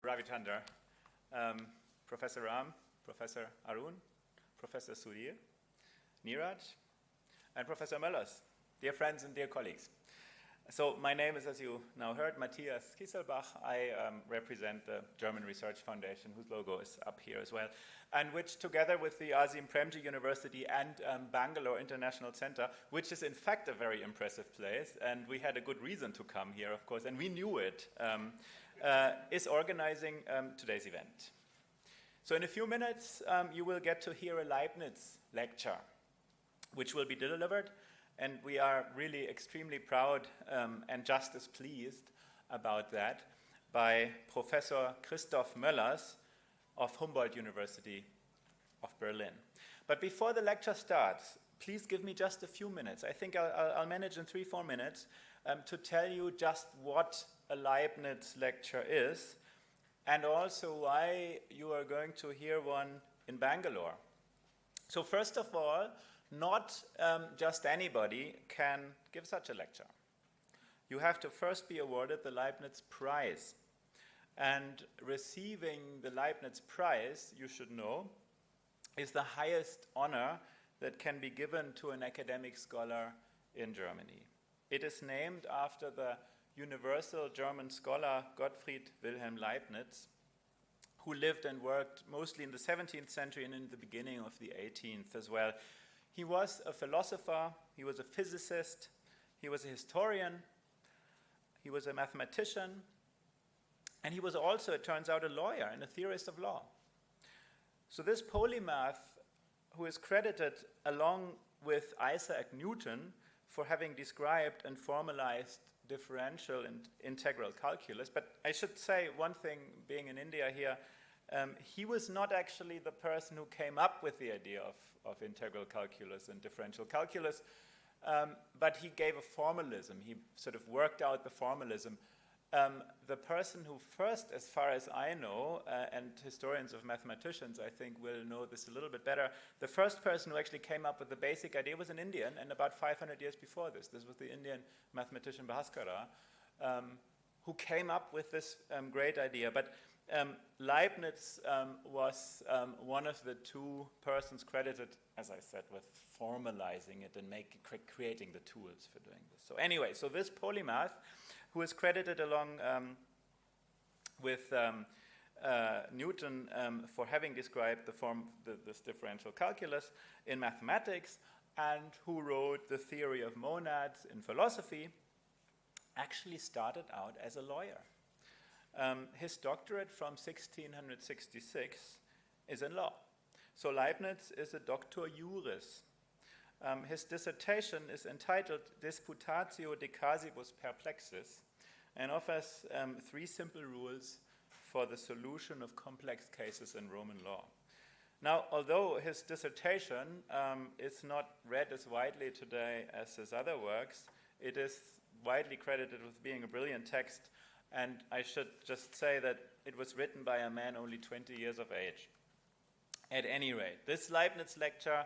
Ravichandra, Professor Ram, Professor Arun, Professor Sudhir, Neeraj, and Professor Mollers, dear friends and dear colleagues. So my name is, as you now heard, Matthias Kieselbach. I represent the German Research Foundation, whose logo is up here as well, and which, together with the Azim Premji University and Bangalore International Center, which is in fact a very impressive place, and we had a good reason to come here, of course, and we knew it, is organizing today's event. So in a few minutes, you will get to hear a Leibniz lecture, which will be delivered, and we are really extremely proud and just as pleased about that, by Professor Christoph Mollers of Humboldt-University of Berlin. But before the lecture starts, please give me just a few minutes. I think I'll manage in 3-4 minutes to tell you just what a Leibniz lecture is, and also why you are going to hear one in Bangalore. So first of all, not just anybody can give such a lecture. You have to first be awarded the Leibniz Prize. And receiving the Leibniz Prize, you should know, is the highest honor that can be given to an academic scholar in Germany. It is named after the universal German scholar Gottfried Wilhelm Leibniz, who lived and worked mostly in the 17th century and in the beginning of the 18th as well. He was a philosopher, he was a physicist, he was a historian, he was a mathematician, and he was also, it turns out, a lawyer and a theorist of law. So this polymath, who is credited along with Isaac Newton for having described and formalized differential and integral calculus, but I should say one thing, being in India here, he was not actually the person who came up with the idea of integral calculus and differential calculus, but he gave a formalism. He sort of worked out the formalism. The person who first, as far as I know, and historians of mathematicians, I think, will know this a little bit better, the first person who actually came up with the basic idea was an Indian, and about 500 years before this. This was the Indian mathematician Bhaskara, who came up with this great idea. But Leibniz was one of the two persons credited, as I said, with formalizing it and creating the tools for doing this. So anyway, so this polymath, who is credited along with Newton for having described this differential calculus in mathematics, and who wrote the theory of monads in philosophy, actually started out as a lawyer. His doctorate from 1666 is in law. So Leibniz is a doctor juris. His dissertation is entitled Disputatio de Casibus Perplexis, and offers 3 simple rules for the solution of complex cases in Roman law. Now, although his dissertation is not read as widely today as his other works, it is widely credited with being a brilliant text. And I should just say that it was written by a man only 20 years of age. At any rate, this Leibniz lecture,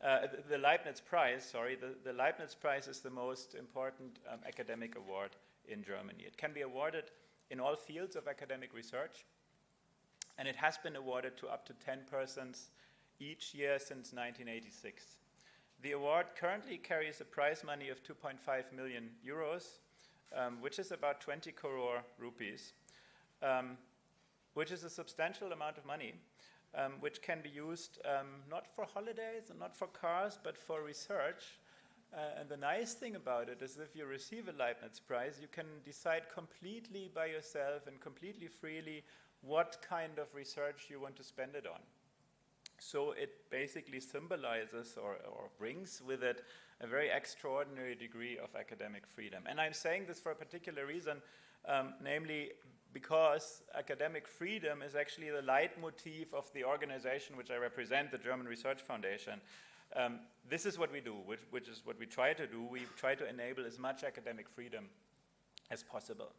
the Leibniz Prize, the Leibniz Prize is the most important academic award in Germany. It can be awarded in all fields of academic research, and it has been awarded to up to 10 persons each year since 1986. The award currently carries a prize money of 2.5 million euros, which is about 20 crore rupees, which is a substantial amount of money, which can be used not for holidays and not for cars, but for research. And the nice thing about it is if you receive a Leibniz Prize, you can decide completely by yourself and completely freely what kind of research you want to spend it on. So it basically symbolizes or brings with it a very extraordinary degree of academic freedom. And I'm saying this for a particular reason, namely because academic freedom is actually the leitmotif of the organization which I represent, the German Research Foundation. This is what we do, which is what we try to do. We try to enable as much academic freedom as possible.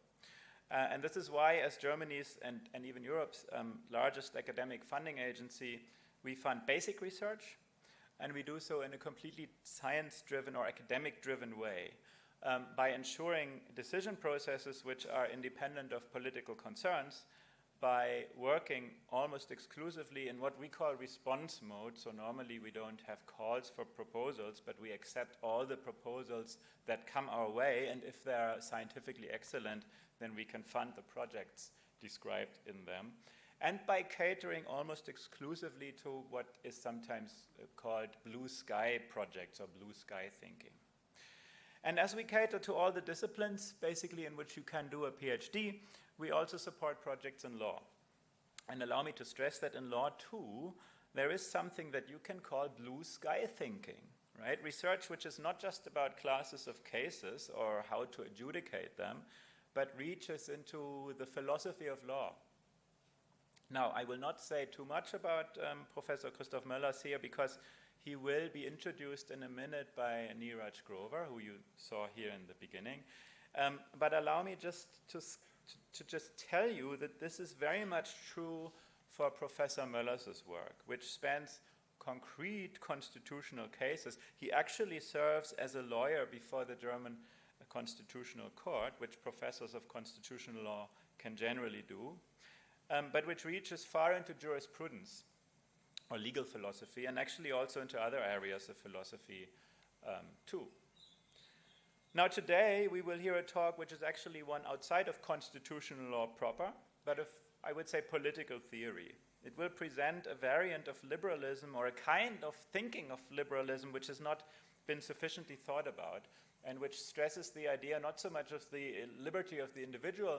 And this is why, as Germany's and even Europe's largest academic funding agency, we fund basic research, and we do so in a completely science-driven or academic-driven way by ensuring decision processes which are independent of political concerns by working almost exclusively in what we call response mode. So normally we don't have calls for proposals, but we accept all the proposals that come our way, and if they're scientifically excellent, then we can fund the projects described in them. And by catering almost exclusively to what is sometimes called blue sky projects or blue sky thinking. And as we cater to all the disciplines, basically in which you can do a PhD, we also support projects in law. And allow me to stress that in law too, there is something that you can call blue sky thinking, right? Research which is not just about classes of cases or how to adjudicate them, but reaches into the philosophy of law. Now, I will not say too much about Professor Christoph Mollers here, because he will be introduced in a minute by Neeraj Grover, who you saw here in the beginning. But allow me just to just tell you that this is very much true for Professor Mollers' work, which spans concrete constitutional cases. He actually serves as a lawyer before the German Constitutional Court, which professors of constitutional law can generally do, but which reaches far into jurisprudence or legal philosophy, and actually also into other areas of philosophy too. Now today we will hear a talk which is actually one outside of constitutional law proper, but of, I would say, political theory. It will present a variant of liberalism, or a kind of thinking of liberalism which has not been sufficiently thought about, and which stresses the idea not so much of the liberty of the individual,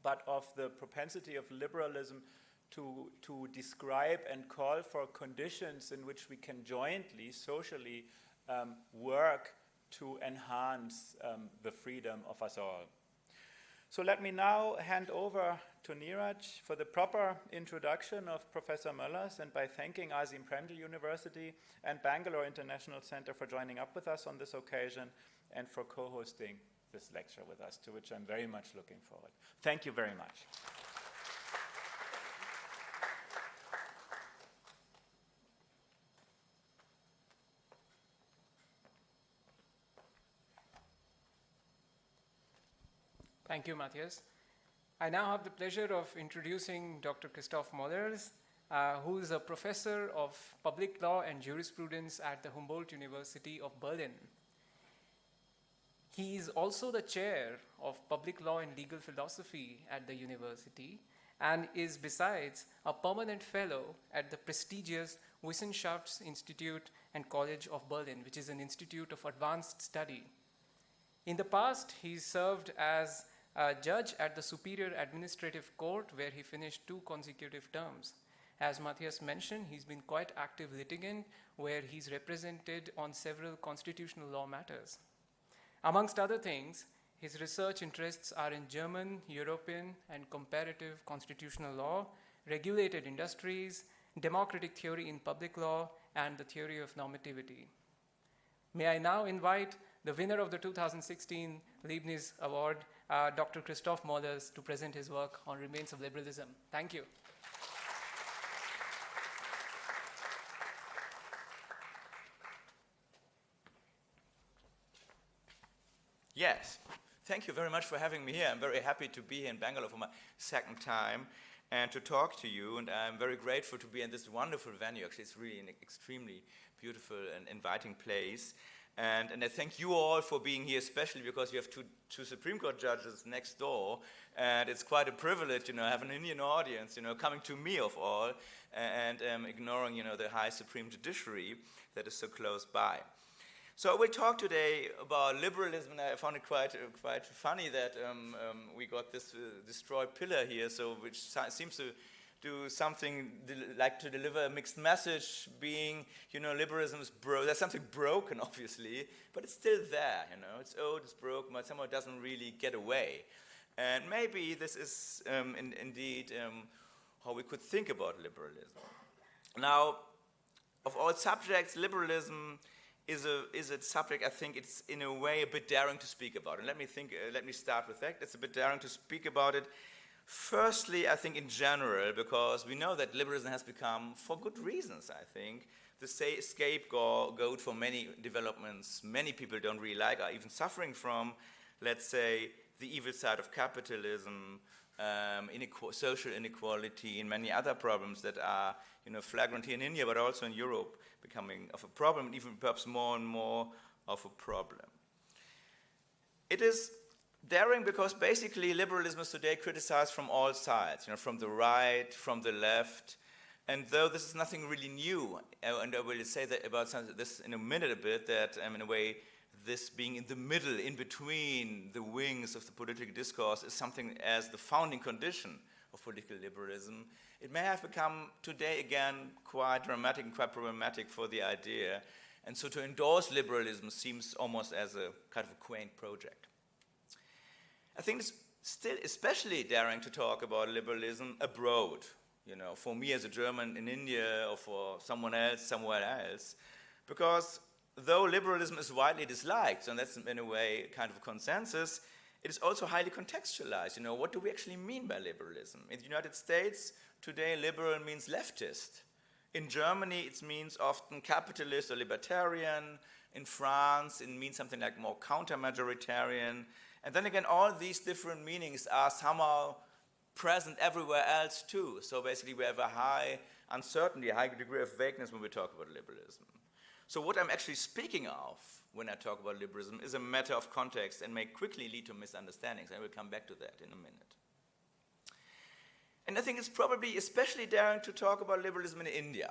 but of the propensity of liberalism to describe and call for conditions in which we can jointly, socially work to enhance the freedom of us all. So let me now hand over to Neeraj for the proper introduction of Professor Mollers, and by thanking Azim Premji University and Bangalore International Center for joining up with us on this occasion and for co-hosting this lecture with us, to which I'm very much looking forward. Thank you very much. Thank you, Matthias. I now have the pleasure of introducing Dr. Christoph Mollers, who is a professor of Public Law and Jurisprudence at the Humboldt-University of Berlin. He is also the chair of Public Law and Legal Philosophy at the university, and is besides a permanent fellow at the prestigious Wissenschaftsinstitut and College of Berlin, which is an institute of advanced study. In the past, he served as a judge at the Superior Administrative Court, where he finished 2 consecutive terms. As Matthias mentioned, he's been quite active litigant, where he's represented on several constitutional law matters. Amongst other things, his research interests are in German, European, and comparative constitutional law, regulated industries, democratic theory in public law, and the theory of normativity. May I now invite the winner of the 2016 Leibniz Award, Dr. Christoph Mollers, to present his work on Remains of Liberalism. Thank you. Yes, thank you very much for having me here. I'm very happy to be here in Bangalore for my second time and to talk to you, and I'm very grateful to be in this wonderful venue. Actually, it's really an extremely beautiful and inviting place. And I thank you all for being here, especially because you have two Supreme Court judges next door, and it's quite a privilege, have an Indian audience, coming to me of all, and ignoring, the high Supreme Judiciary that is so close by. So we'll talk today about liberalism, and I found it quite funny that we got this destroyed pillar here, which seems to do something like to deliver a mixed message, being, liberalism is there's something broken, obviously, but it's still there, It's old, it's broken, but somehow it doesn't really get away. And maybe this is indeed how we could think about liberalism. Now, of all subjects, liberalism is a subject I think it's in a way a bit daring to speak about. And let me start with that. It's a bit daring to speak about it. Firstly, I think in general, because we know that liberalism has become, for good reasons, I think, the scapegoat for many developments many people don't really like, are even suffering from, let's say, the evil side of capitalism, social inequality, and many other problems that are flagrant here in India, but also in Europe, becoming of a problem, even perhaps more and more of a problem. It is daring because basically liberalism is today criticized from all sides, from the right, from the left, and though this is nothing really new, and I will say that about this in a minute a bit, that in a way this being in the middle, in between the wings of the political discourse is something as the founding condition of political liberalism. It may have become today again quite dramatic and quite problematic for the idea, and so to endorse liberalism seems almost as a kind of a quaint project. I think it's still especially daring to talk about liberalism abroad, for me as a German in India or for someone else somewhere else, because though liberalism is widely disliked, and that's in a way kind of a consensus, it is also highly contextualized. What do we actually mean by liberalism? In the United States, today liberal means leftist. In Germany, it means often capitalist or libertarian. In France, it means something like more counter-majoritarian. And then again, all these different meanings are somehow present everywhere else too. So basically, we have a high uncertainty, a high degree of vagueness when we talk about liberalism. So what I'm actually speaking of when I talk about liberalism is a matter of context and may quickly lead to misunderstandings. I will come back to that in a minute. And I think it's probably especially daring to talk about liberalism in India.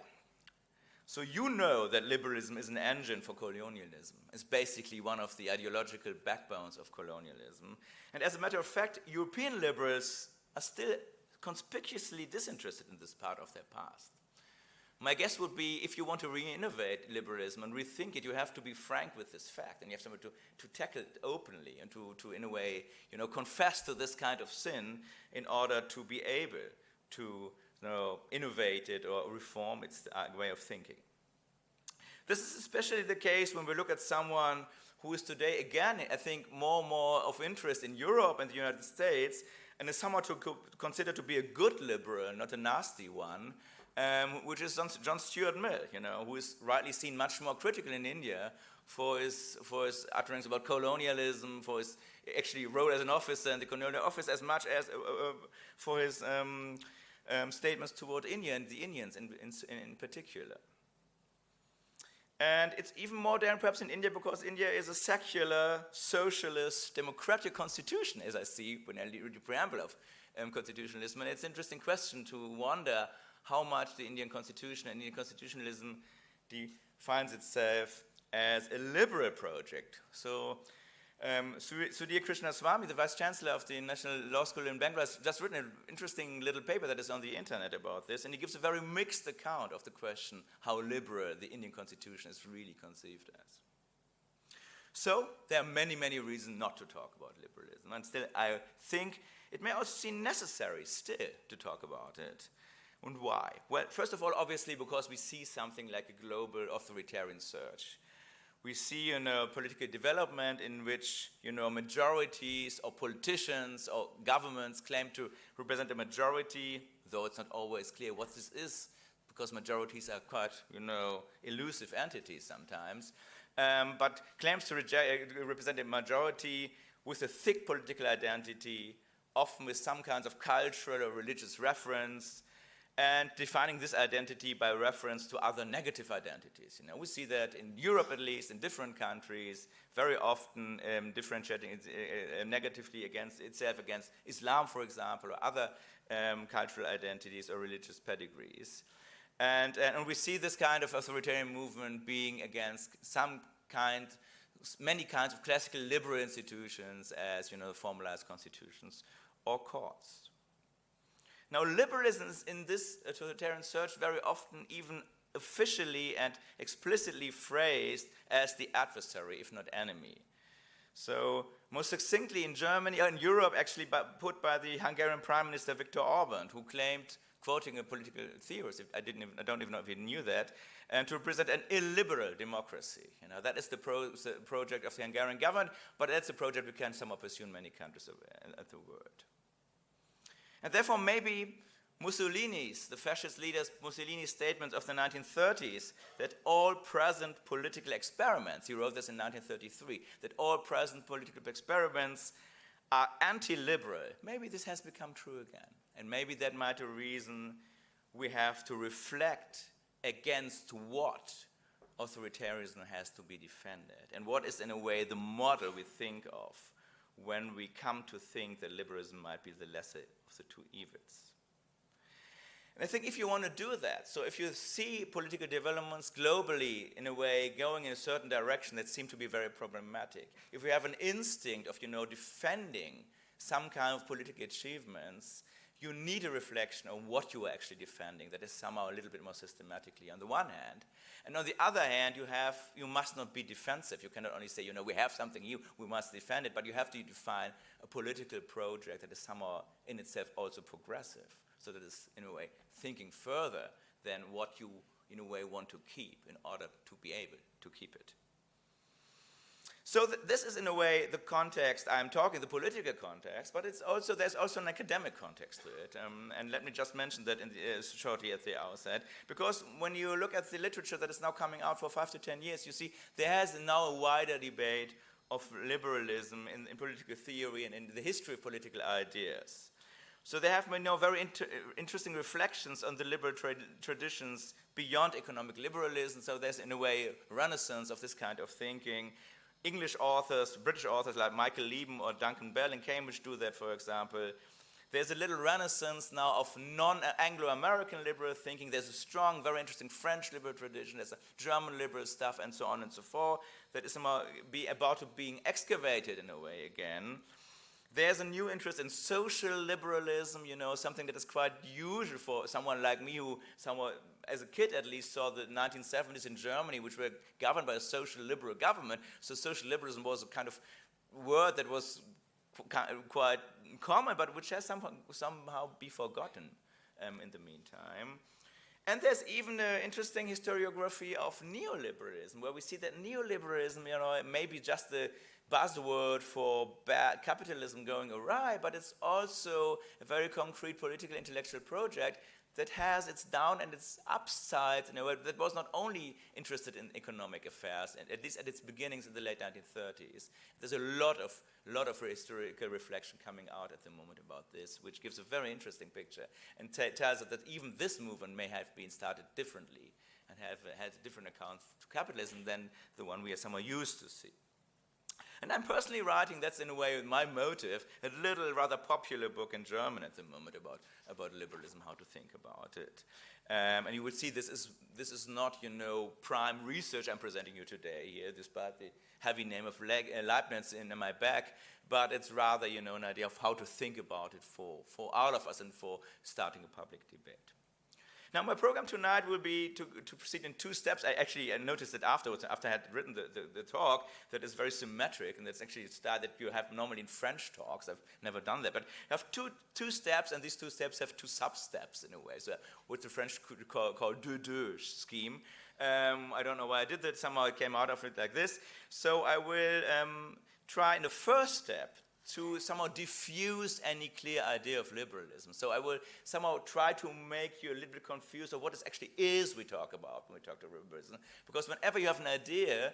So you know that liberalism is an engine for colonialism. It's basically one of the ideological backbones of colonialism. And as a matter of fact, European liberals are still conspicuously disinterested in this part of their past. My guess would be, if you want to re-innovate liberalism and rethink it, you have to be frank with this fact, and you have to tackle it openly and to in a way, confess to this kind of sin in order to be able to innovate it or reform its way of thinking. This is especially the case when we look at someone who is today, again, I think, more and more of interest in Europe and the United States, and is someone to consider to be a good liberal, not a nasty one, which is John Stuart Mill, who is rightly seen much more critical in India for his utterings about colonialism, for his actually role as an officer in the colonial office, as much as for his statements toward India and the Indians in particular. And it's even more daring perhaps in India because India is a secular, socialist, democratic constitution, as I see when I read the preamble of constitutionalism. And it's an interesting question to wonder how much the Indian constitution and Indian constitutionalism defines itself as a liberal project. So Sudhir Krishnaswamy, the Vice Chancellor of the National Law School in Bangalore, has just written an interesting little paper that is on the internet about this, and he gives a very mixed account of the question how liberal the Indian constitution is really conceived as. So there are many, many reasons not to talk about liberalism, and still I think it may also seem necessary still to talk about it. And why? Well, first of all, obviously, because we see something like a global authoritarian surge. We see political development in which majorities or politicians or governments claim to represent a majority, though it's not always clear what this is, because majorities are quite elusive entities sometimes, but claims to represent a majority with a thick political identity, often with some kinds of cultural or religious reference, and defining this identity by reference to other negative identities. We see that in Europe, at least, in different countries, very often differentiating negatively against Islam, for example, or other cultural identities or religious pedigrees. And we see this kind of authoritarian movement being against many kinds of classical liberal institutions as, formalized constitutions or courts. Now, liberalism is in this authoritarian surge very often even officially and explicitly phrased as the adversary, if not enemy. So, most succinctly in Germany, or in Europe, actually put by the Hungarian Prime Minister Viktor Orban, who claimed, quoting a political theorist, I don't even know if he knew that, and to represent an illiberal democracy. That is the project of the Hungarian government, but that's a project we can somehow pursue in many countries of the world. And therefore, maybe the fascist leader Mussolini's statement of the 1930s that all present political experiments, he wrote this in 1933, that all present political experiments are anti-liberal, maybe this has become true again. And maybe that might be a reason we have to reflect against what authoritarianism has to be defended, and what is in a way the model we think of when we come to think that liberalism might be the lesser of the two evils. And I think if you want to do that, so if you see political developments globally in a way going in a certain direction that seem to be very problematic, if you have an instinct of, defending some kind of political achievements, you need a reflection on what you are actually defending that is somehow a little bit more systematically on the one hand. And on the other hand, you must not be defensive. You cannot only say, we have something here, we must defend it, but you have to define a political project that is somehow in itself also progressive. So that is, in a way, thinking further than what you, in a way, want to keep in order to be able to keep it. So this is, in a way, the context I'm talking, the political context, but there's also an academic context to it. And let me just mention that shortly at the outset, because when you look at the literature that is now coming out for 5 to 10 years, you see there has now a wider debate of liberalism in political theory and in the history of political ideas. So there have been very interesting reflections on the liberal traditions beyond economic liberalism. So there's, in a way, a renaissance of this kind of thinking. English authors, British authors like Michael Lieben or Duncan Bell in Cambridge do that, for example. There's a little renaissance now of non-Anglo-American liberal thinking. There's a strong, very interesting French liberal tradition. There's a German liberal stuff and so on and so forth that is about to being excavated in a way again. There's a new interest in social liberalism, something that is quite usual for someone like me who, as a kid at least, saw the 1970s in Germany, which were governed by a social liberal government. So social liberalism was a kind of word that was quite common, but which has somehow be forgotten in the meantime. And there's even an interesting historiography of neoliberalism, where we see that neoliberalism, may be just the buzzword for bad capitalism going awry, but it's also a very concrete political intellectual project that has its down and its upside in a way that was not only interested in economic affairs, and at least at its beginnings in the late 1930s. There's a lot of historical reflection coming out at the moment about this, which gives a very interesting picture and tells us that even this movement may have been started differently and had a different account to capitalism than the one we are somewhat used to see. And I'm personally writing, that's in a way my motive, a little rather popular book in German at the moment about liberalism, how to think about it. And you will see this is not, prime research I'm presenting you today here, despite the heavy name of Leibniz in my back, but it's rather, an idea of how to think about it for all of us and for starting a public debate. Now, my program tonight will be to proceed in 2 steps. I noticed it afterwards, after I had written the talk, that is very symmetric, and that's actually a style that you have normally in French talks. I've never done that. But I have two steps, and these 2 steps have 2 sub-steps in a way. So what the French could call deux scheme. I don't know why I did that. Somehow it came out of it like this. So I will try in the first step to somehow diffuse any clear idea of liberalism. So I will somehow try to make you a little bit confused of what it actually is we talk about when we talk to liberalism. Because whenever you have an idea,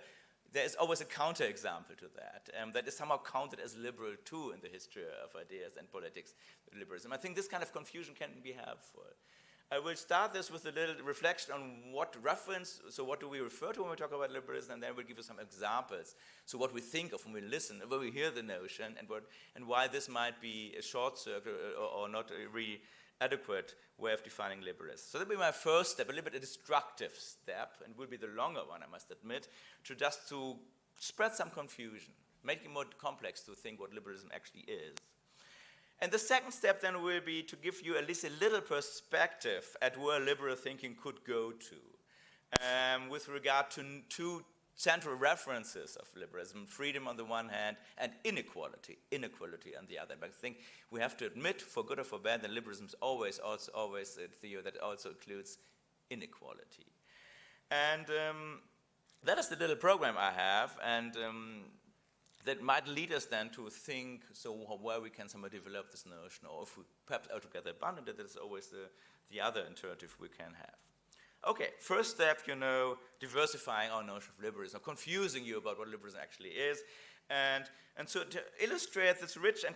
there is always a counterexample to that. That is somehow counted as liberal too in the history of ideas and politics, liberalism. I think this kind of confusion can be helpful. I will start this with a little reflection on what reference, so what do we refer to when we talk about liberalism, and then we'll give you some examples. So what we think of when we listen, when we hear the notion, and why this might be a short circuit or not a really adequate way of defining liberalism. So that will be my first step, a little bit a destructive step, and will be the longer one, I must admit, to spread some confusion, make it more complex to think what liberalism actually is. And the second step then will be to give you at least a little perspective at where liberal thinking could go to with regard to 2 central references of liberalism, freedom on the one hand and inequality on the other. But I think we have to admit, for good or for bad, that liberalism is always a theory that also includes inequality. And that is the little program I have, and that might lead us then to think, so where we can somehow develop this notion, or if we perhaps altogether abandon it, that is always the other alternative we can have. Okay, first step, diversifying our notion of liberalism, confusing you about what liberalism actually is. And so to illustrate this rich and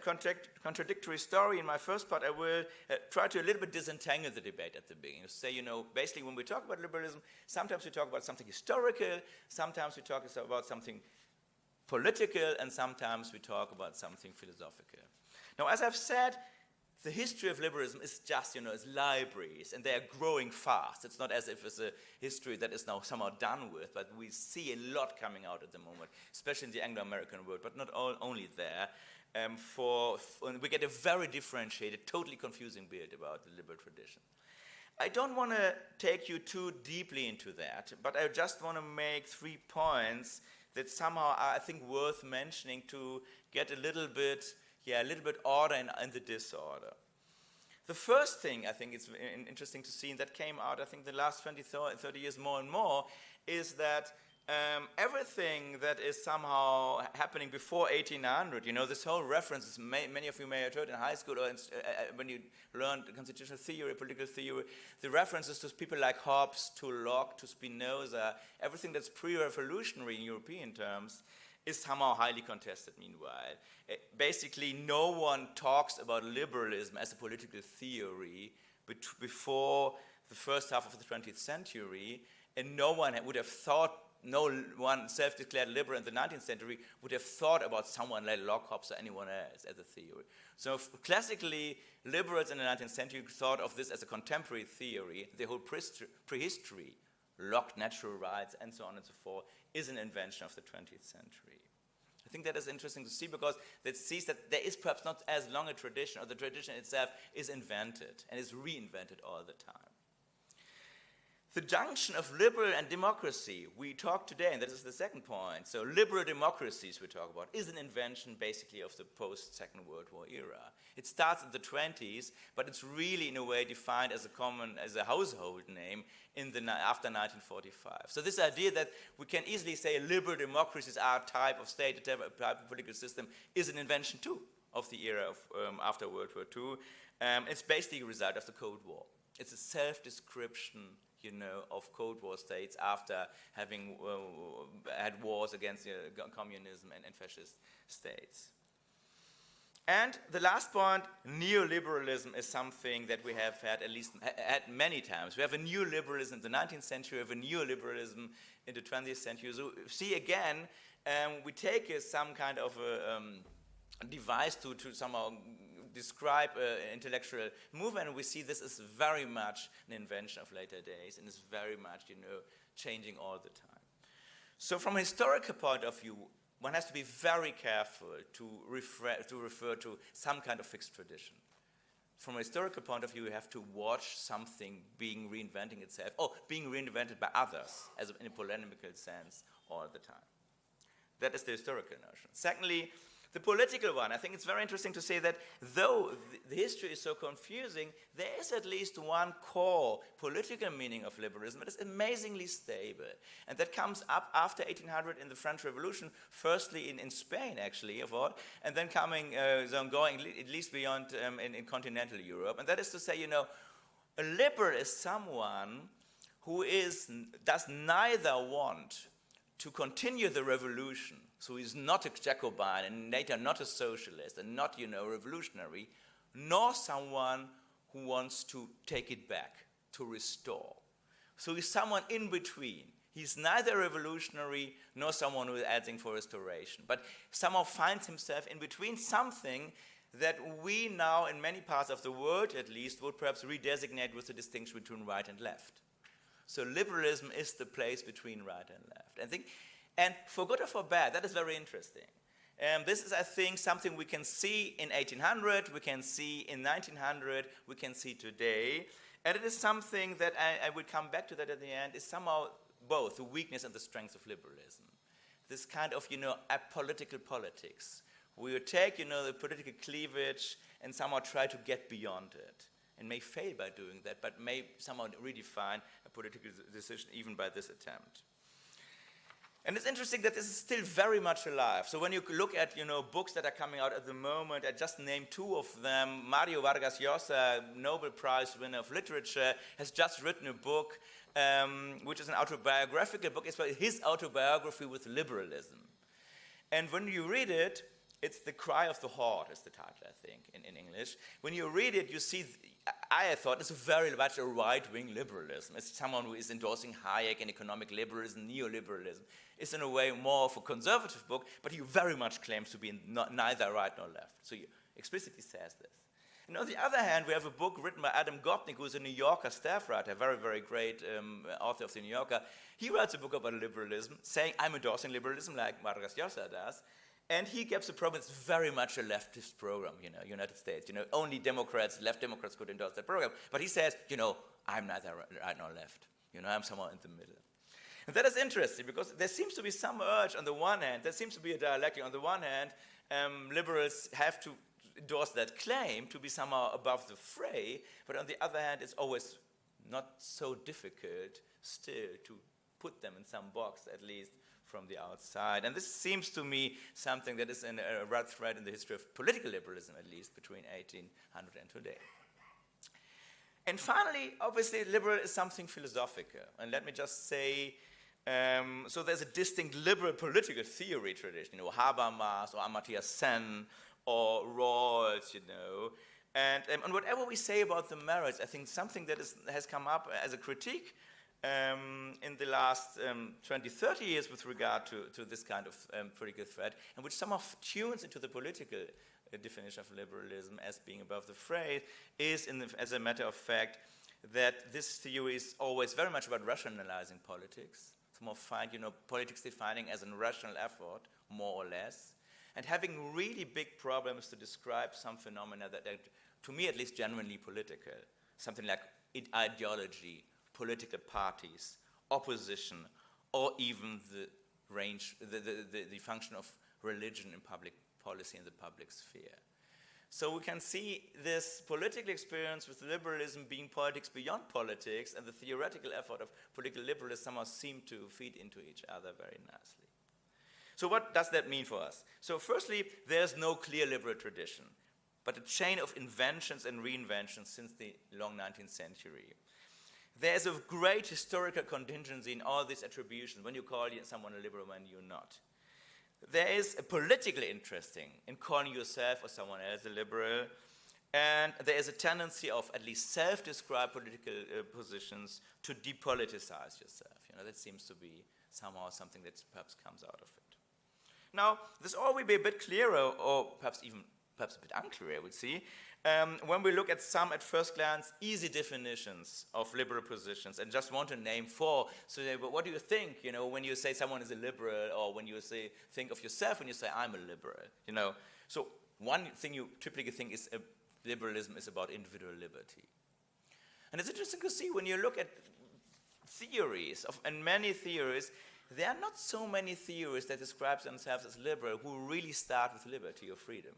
contradictory story in my first part, I will try to a little bit disentangle the debate at the beginning. Say, basically when we talk about liberalism, sometimes we talk about something historical, sometimes we talk about something political, and sometimes we talk about something philosophical. Now, as I've said, the history of liberalism is just, it's libraries, and they are growing fast. It's not as if it's a history that is now somehow done with, but we see a lot coming out at the moment, especially in the Anglo-American world, but not only there. We get a very differentiated, totally confusing build about the liberal tradition. I don't want to take you too deeply into that, but I just want to make 3 points that somehow are, I think, worth mentioning to get a little bit order in the disorder. The first thing I think it's interesting to see, and that came out, I think, the last 20, 30 years more and more, is that everything that is somehow happening before 1800, this whole references, many of you may have heard in high school or when you learned constitutional theory, political theory, the references to people like Hobbes, to Locke, to Spinoza, everything that's pre-revolutionary in European terms, is somehow highly contested meanwhile. Basically, no one talks about liberalism as a political theory before the first half of the 20th century, and no one self-declared liberal in the 19th century would have thought about someone like Locke, Hobbes, or anyone else as a theory. So classically, liberals in the 19th century thought of this as a contemporary theory. The whole prehistory, Locke, natural rights, and so on and so forth, is an invention of the 20th century. I think that is interesting to see because that sees that there is perhaps not as long a tradition, or the tradition itself is invented and is reinvented all the time. The junction of liberal and democracy we talk today, and that is the second point. So liberal democracies we talk about is an invention basically of the post-Second World War era. It starts in the 20s, but it's really in a way defined as a household name after 1945. So this idea that we can easily say liberal democracies are a type of state, a type of political system, is an invention too of the era of after World War II. It's basically a result of the Cold War. It's a self-description of Cold War states after having had wars against communism and fascist states. And the last point, neoliberalism is something that we have had had many times. We have a neoliberalism in the 19th century, we have a neoliberalism in the 20th century. So see again, we take some kind of a device to somehow describe intellectual movement, and we see this is very much an invention of later days, and is very much, changing all the time. So from a historical point of view, one has to be very careful to refer to some kind of fixed tradition. From a historical point of view, you have to watch something being reinventing itself, or being reinvented by others, in a polemical sense, all the time. That is the historical notion. Secondly, the political one. I think it's very interesting to say that though the history is so confusing, there is at least one core political meaning of liberalism that is amazingly stable. And that comes up after 1800 in the French Revolution, firstly in Spain, actually, of all, and then going at least beyond in continental Europe. And that is to say, a liberal is someone who does neither want to continue the revolution. So he's not a Jacobin and later not a socialist and not, revolutionary, nor someone who wants to take it back, to restore. So he's someone in between. He's neither revolutionary nor someone who is asking for restoration, but somehow finds himself in between, something that we now in many parts of the world at least would perhaps redesignate with the distinction between right and left. So liberalism is the place between right and left. And for good or for bad, that is very interesting. This is, I think, something we can see in 1800, we can see in 1900, we can see today. And it is something that, I will come back to that at the end, is somehow both the weakness and the strength of liberalism. This kind of, apolitical politics. We will take, the political cleavage and somehow try to get beyond it. And may fail by doing that, but may somehow redefine a political decision even by this attempt. And it's interesting that this is still very much alive. So when you look at, books that are coming out at the moment, I just named two of them. Mario Vargas Llosa, Nobel Prize winner of literature, has just written a book, which is an autobiographical book. It's his autobiography with liberalism. And when you read it, it's The Cry of the Horde is the title, I think, in English. When you read it, you see, I thought it's very much a right-wing liberalism. It's someone who is endorsing Hayek and economic liberalism, neoliberalism. It's in a way more of a conservative book, but he very much claims to be neither right nor left. So he explicitly says this. And on the other hand, we have a book written by Adam Gopnik, who's a New Yorker staff writer, a very, very great author of the New Yorker. He writes a book about liberalism, saying, I'm endorsing liberalism like Vargas Llosa does. And he gives the problem, it's very much a leftist program, United States. Only Democrats, left Democrats could endorse that program. But he says, I'm neither right nor left. I'm somewhere in the middle. And that is interesting because there seems to be some urge on the one hand, there seems to be a dialectic on the one hand, liberals have to endorse that claim to be somehow above the fray, but on the other hand, it's always not so difficult still to put them in some box, at least from the outside. And this seems to me something that is a red thread in the history of political liberalism, at least between 1800 and today. And finally, obviously, liberal is something philosophical. And let me just say, so there's a distinct liberal political theory tradition, Habermas or Amartya Sen or Rawls, And whatever we say about the merits, I think something that has come up as a critique in the last 20, 30 years with regard to this kind of political threat, and which somehow tunes into the political definition of liberalism as being above the fray, is, as a matter of fact, that this theory is always very much about rationalizing politics. Somehow find, politics defining as a rational effort, more or less, and having really big problems to describe some phenomena that are, to me at least, genuinely political. Something like ideology, political parties, opposition, or even the range, the function of religion in public policy in the public sphere. So we can see this political experience with liberalism being politics beyond politics, and the theoretical effort of political liberalism somehow seem to feed into each other very nicely. So what does that mean for us? So firstly, there's no clear liberal tradition, but a chain of inventions and reinventions since the long 19th century. There's a great historical contingency in all these attributions, when you call someone a liberal, when you're not. There is a political interest in calling yourself or someone else a liberal, and there is a tendency of at least self-described political positions to depoliticize yourself. That seems to be somehow something that perhaps comes out of it. Now, this all will be a bit clearer, or perhaps a bit unclear, I would see, when we look at some, at first glance, easy definitions of liberal positions, and just want to name four. So, but what do you think, when you say someone is a liberal, or when you think of yourself when you say, I'm a liberal, So one thing you typically think is liberalism is about individual liberty. And it's interesting to see when you look at theories, and many theories, there are not so many theories that describe themselves as liberal who really start with liberty or freedom.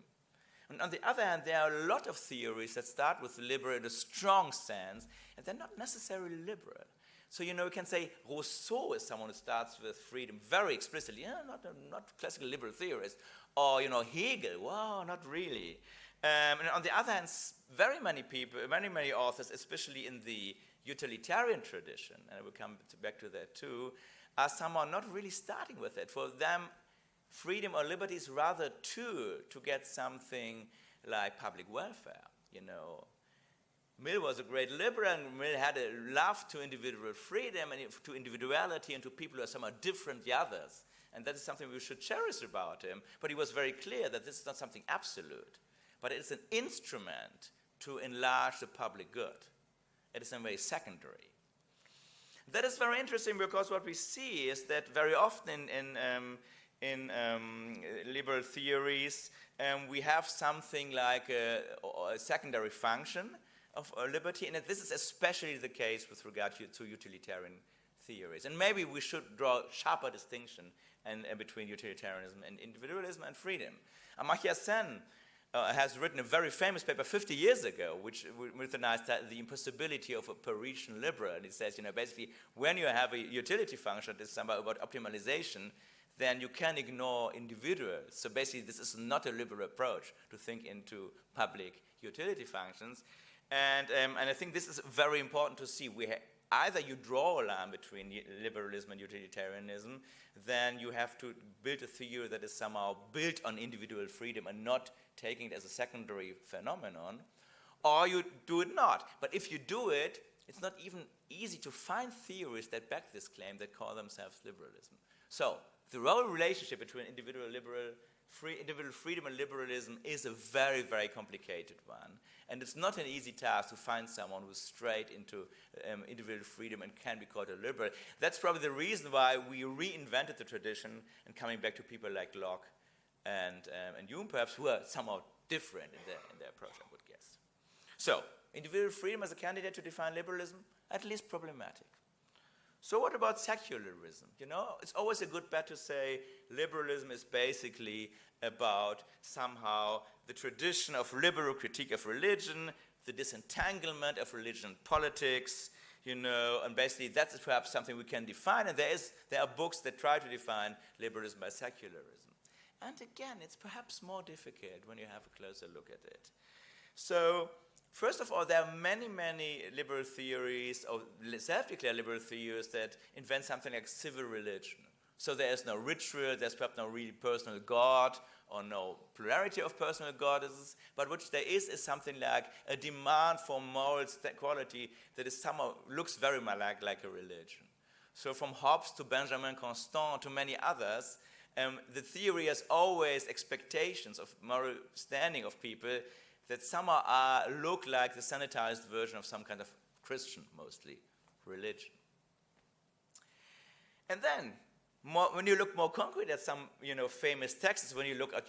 And on the other hand, there are a lot of theories that start with liberal in a strong sense, and they're not necessarily liberal. So, you can say Rousseau is someone who starts with freedom very explicitly, not classical liberal theorist. Or, Hegel, wow, not really. And on the other hand, very many people, many authors, especially in the utilitarian tradition, and I will come back to that too, are somehow not really starting with it. For them, freedom or liberty is rather a tool to get something like public welfare. Mill was a great liberal, and Mill had a love to individual freedom and to individuality and to people who are somehow different than others. And that is something we should cherish about him. But he was very clear that this is not something absolute, but it's an instrument to enlarge the public good. It is in a way secondary. That is very interesting because what we see is that very often in liberal theories, we have something like a secondary function of liberty, and this is especially the case with regard to utilitarian theories. And maybe we should draw a sharper distinction between utilitarianism and individualism and freedom. Amartya Sen has written a very famous paper 50 years ago, which recognized the impossibility of a Parisian liberal. And it says, basically, when you have a utility function that is somehow about optimization, then you can ignore individuals. So basically, this is not a liberal approach to think into public utility functions. And I think this is very important to see. either you draw a line between liberalism and utilitarianism, then you have to build a theory that is somehow built on individual freedom and not taking it as a secondary phenomenon, or you do it not. But if you do it, it's not even easy to find theories that back this claim that call themselves liberalism. So the role relationship between individual freedom and liberalism is a very, very complicated one. And it's not an easy task to find someone who's straight into individual freedom and can be called a liberal. That's probably the reason why we reinvented the tradition, and coming back to people like Locke and Hume, perhaps, who are somehow different in their approach, I would guess. So, individual freedom as a candidate to define liberalism, at least problematic. So what about secularism? You know, it's always a good bet to say liberalism is basically about somehow the tradition of liberal critique of religion, the disentanglement of religion and politics, you know, and basically that's perhaps something we can define, and there are books that try to define liberalism by secularism. And again, it's perhaps more difficult when you have a closer look at it. So, first of all, there are many, many liberal theories, or self-declared liberal theories, that invent something like civil religion. So there is no ritual, there's perhaps no really personal God, or no plurality of personal goddesses, but what there is something like a demand for moral quality that is somehow looks very much like a religion. So from Hobbes to Benjamin Constant to many others, the theory has always expectations of moral standing of people that somehow look like the sanitized version of some kind of Christian, mostly, religion. And then, when you look more concrete at some, famous texts, when you look at,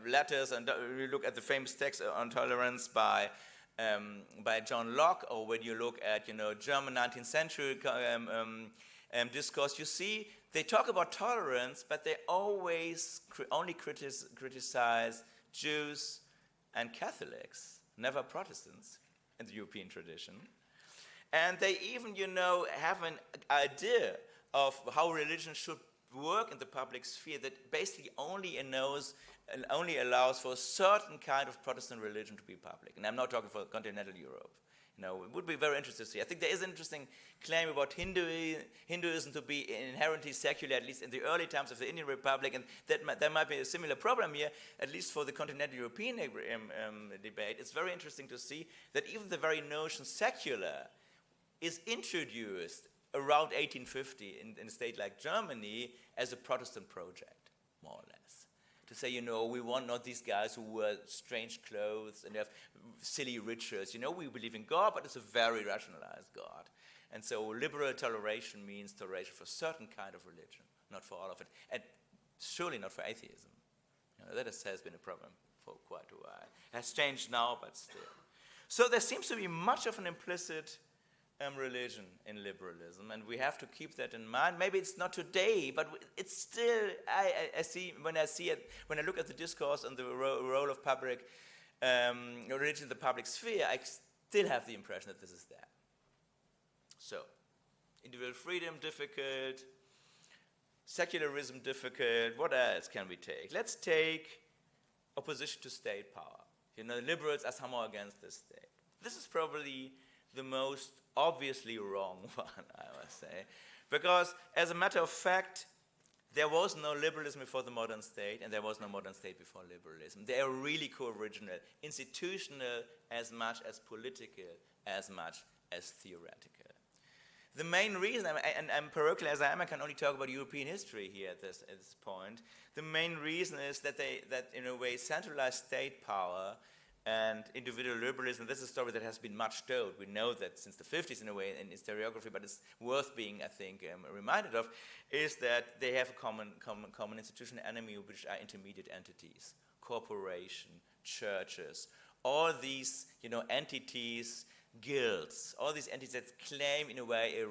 letters, and you look at the famous text on tolerance by John Locke, or when you look at, German 19th century discourse, you see they talk about tolerance, but they always only criticize Jews and Catholics, never Protestants in the European tradition. And they even, have an idea of how religion should work in the public sphere that basically only allows for a certain kind of Protestant religion to be public. And I'm not talking for continental Europe. It would be very interesting to see. I think there is an interesting claim about Hinduism to be inherently secular, at least in the early times of the Indian Republic, and there might be a similar problem here, at least for the continental European debate. It's very interesting to see that even the very notion secular is introduced around 1850 in a state like Germany as a Protestant project, more or less. To say, we want not these guys who wear strange clothes and have silly rituals. We believe in God, but it's a very rationalized God. And so liberal toleration means toleration for a certain kind of religion, not for all of it. And surely not for atheism. That has been a problem for quite a while. It has changed now, but still. So there seems to be much of an implicit religion in liberalism, and we have to keep that in mind. Maybe it's not today, but it's still, I see, when I look at the discourse on the role of public religion in the public sphere, I still have the impression that this is there. So, individual freedom, difficult. Secularism, difficult. What else can we take? Let's take opposition to state power. Liberals are somehow against the state. This is probably the most obviously wrong one, I must say. Because, as a matter of fact, there was no liberalism before the modern state, and there was no modern state before liberalism. They are really co-original, institutional as much as political, as much as theoretical. The main reason, and parochial as I am, I can only talk about European history here at this point. The main reason is that in a way, centralized state power and individual liberalism, this is a story that has been much told. We know that since the 50s in a way in historiography, but it's worth being, I think, reminded of, is that they have a common institutional enemy, which are intermediate entities, corporation, churches, all these, entities, guilds, all these entities that claim in a way,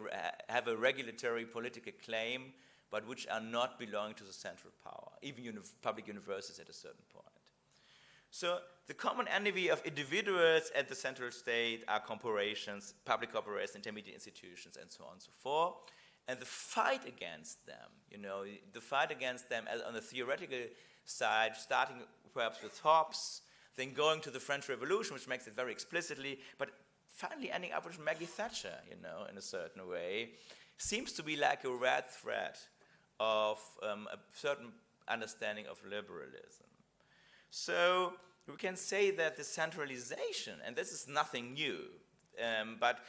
have a regulatory political claim, but which are not belonging to the central power, even public universities at a certain point. So the common enemy of individuals at the central state are corporations, public corporations, intermediate institutions, and so on and so forth. And the fight against them, the fight against them on the theoretical side, starting perhaps with Hobbes, then going to the French Revolution, which makes it very explicitly, but finally ending up with Maggie Thatcher, in a certain way, seems to be like a red thread of a certain understanding of liberalism. So we can say that the centralization, and this is nothing new, but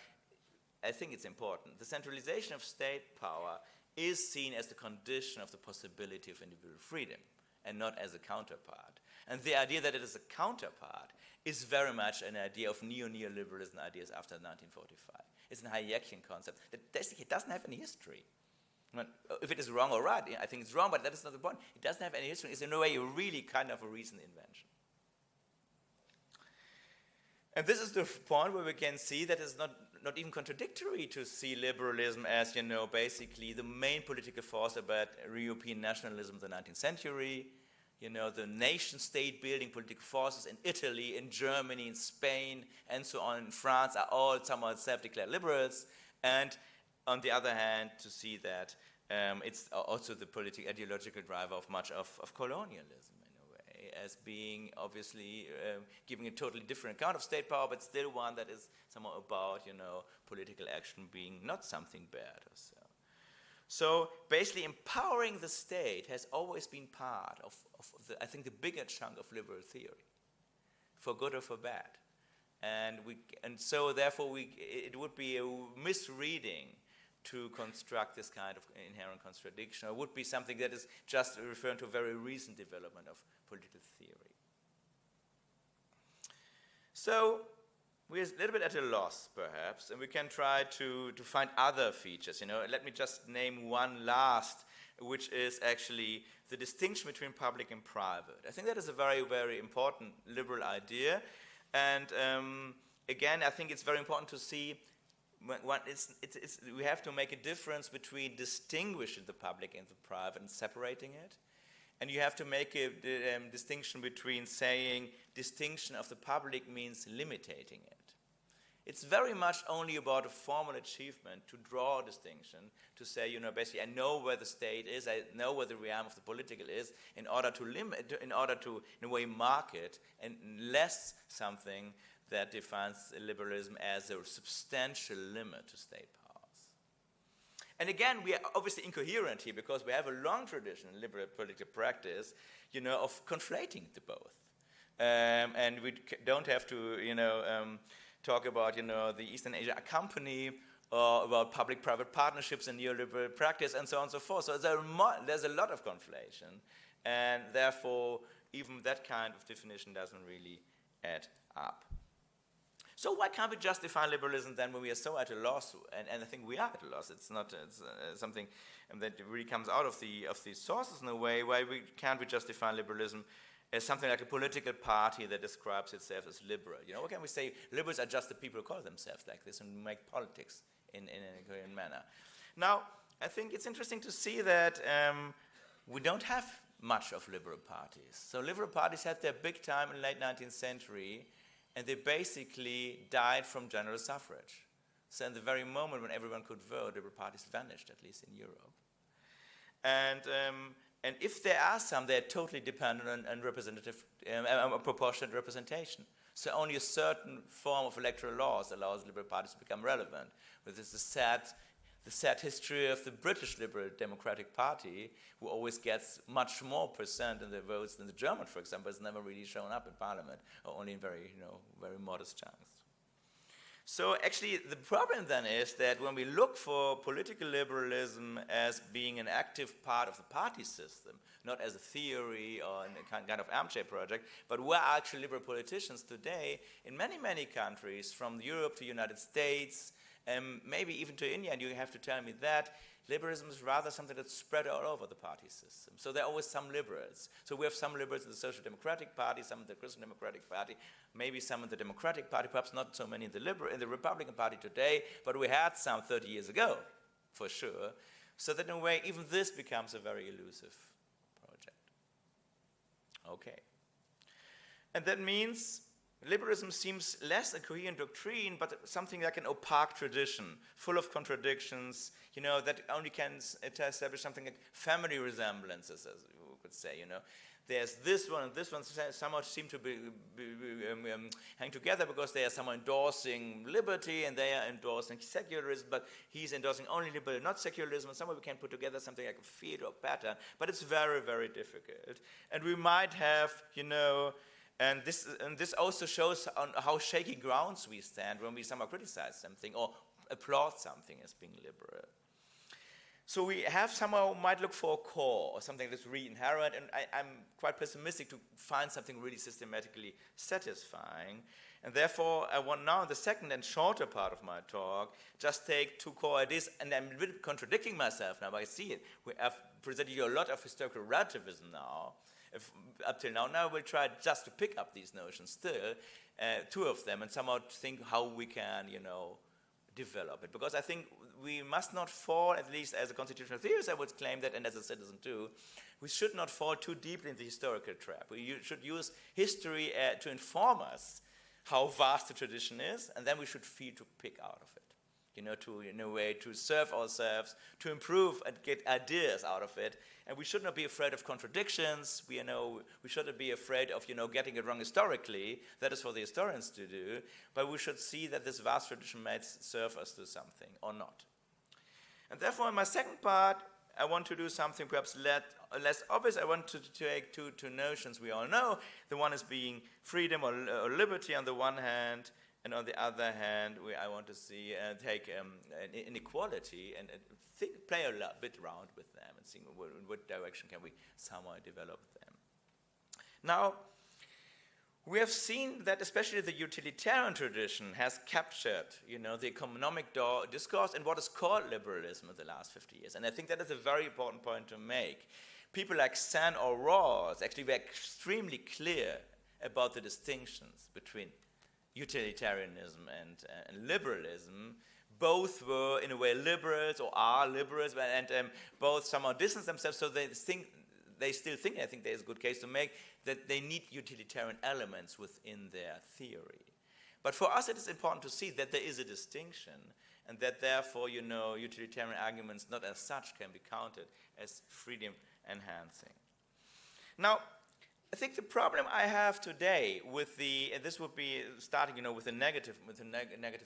I think it's important, the centralization of state power is seen as the condition of the possibility of individual freedom and not as a counterpart. And the idea that it is a counterpart is very much an idea of neoliberalism ideas after 1945. It's a Hayekian concept that basically doesn't have any history. If it is wrong or right, I think it's wrong, but that is not the point. It doesn't have any history. It's in a way really kind of a recent invention. And this is the point where we can see that it's not even contradictory to see liberalism as, basically the main political force about European nationalism of the 19th century, the nation-state building political forces in Italy, in Germany, in Spain, and so on, in France are all somewhat self-declared liberals. And on the other hand, to see that it's also the political ideological driver of much of colonialism in a way, as being obviously giving a totally different account of state power, but still one that is somehow about, political action being not something bad or so. So basically empowering the state has always been part of I think, the bigger chunk of liberal theory, for good or for bad. And so therefore it would be a misreading to construct this kind of inherent contradiction, or would be something that is just referring to a very recent development of political theory. So we're a little bit at a loss, perhaps, and we can try to find other features. Let me just name one last, which is actually the distinction between public and private. I think that is a very, very important liberal idea. And again, I think it's very important to see we have to make a difference between distinguishing the public and the private and separating it. And you have to make a distinction between saying distinction of the public means limiting it. It's very much only about a formal achievement to draw a distinction, to say, basically, I know where the state is, I know where the realm of the political is, in order to in a way, mark it, and less something that defines liberalism as a substantial limit to state powers. And again, we are obviously incoherent here because we have a long tradition in liberal political practice, of conflating the both. And we don't have to, talk about, the Eastern Asia Company, or about public-private partnerships in neoliberal practice, and so on and so forth. So there's a lot of conflation, and therefore, even that kind of definition doesn't really add up. So why can't we just define liberalism then when we are so at a loss? And I think we are at a loss. It's not something that really comes out of the sources in a way. Why can't we just define liberalism as something like a political party that describes itself as liberal? What can we say? Liberals are just the people who call themselves like this and make politics in a coherent manner. Now, I think it's interesting to see that we don't have much of liberal parties. So liberal parties had their big time in the late 19th century, and they basically died from general suffrage. So in the very moment when everyone could vote, liberal parties vanished, at least in Europe. And if there are some, they're totally dependent on representative, proportionate representation. So only a certain form of electoral laws allows liberal parties to become relevant. But this is the sad history of the British Liberal Democratic Party, who always gets much more percent in their votes than the German, for example, has never really shown up in parliament, or only in very modest chunks. So actually, the problem then is that when we look for political liberalism as being an active part of the party system, not as a theory or a kind of armchair project, but where are actually liberal politicians today in many, many countries, from Europe to the United States, maybe even to India, and you have to tell me that, liberalism is rather something that's spread all over the party system. So there are always some liberals. So we have some liberals in the Social Democratic Party, some in the Christian Democratic Party, maybe some in the Democratic Party, perhaps not so many in the Republican Party today, but we had some 30 years ago, for sure. So that in a way, even this becomes a very elusive project. Okay. And that means liberalism seems less a coherent doctrine, but something like an opaque tradition, full of contradictions, that only can establish something like family resemblances, as we could say, there's this one and this one somehow seem to be hang together because they are somehow endorsing liberty and they are endorsing secularism, but he's endorsing only liberty, not secularism, and somehow we can put together something like a field or pattern, but it's very, very difficult. And we might have, and this also shows on how shaky grounds we stand when we somehow criticize something or applaud something as being liberal. So we have somehow might look for a core or something that's really inherent, and I'm quite pessimistic to find something really systematically satisfying. And therefore, I want now, in the second and shorter part of my talk, just take two core ideas, and I'm a bit contradicting myself now, but I see it. We have presented you a lot of historical relativism now, up till now. Now we'll try just to pick up these notions still, two of them, and somehow think how we can, develop it. Because I think we must not fall, at least as a constitutional theorist, I would claim that, and as a citizen too, we should not fall too deeply in the historical trap. We should use history to inform us how vast the tradition is, and then we should feel to pick out of it. To, in a way, to serve ourselves, to improve and get ideas out of it. And we should not be afraid of contradictions. We shouldn't be afraid of, getting it wrong historically. That is for the historians to do. But we should see that this vast tradition might serve us to something or not. And therefore, in my second part, I want to do something perhaps less obvious. I want to take two notions we all know. The one is being freedom or liberty on the one hand, and on the other hand, I want to see take inequality and play a bit around with them and see in what direction can we somehow develop them. Now, we have seen that especially the utilitarian tradition has captured, the economic discourse and what is called liberalism in the last 50 years. And I think that is a very important point to make. People like Sen or Rawls actually were extremely clear about the distinctions between utilitarianism and liberalism. Both were, in a way, liberals or are liberals, and both somehow distance themselves, so they still think, I think there's a good case to make, that they need utilitarian elements within their theory. But for us, it is important to see that there is a distinction, and that therefore, utilitarian arguments not as such can be counted as freedom enhancing. Now, I think the problem I have today with and this would be starting, with a negative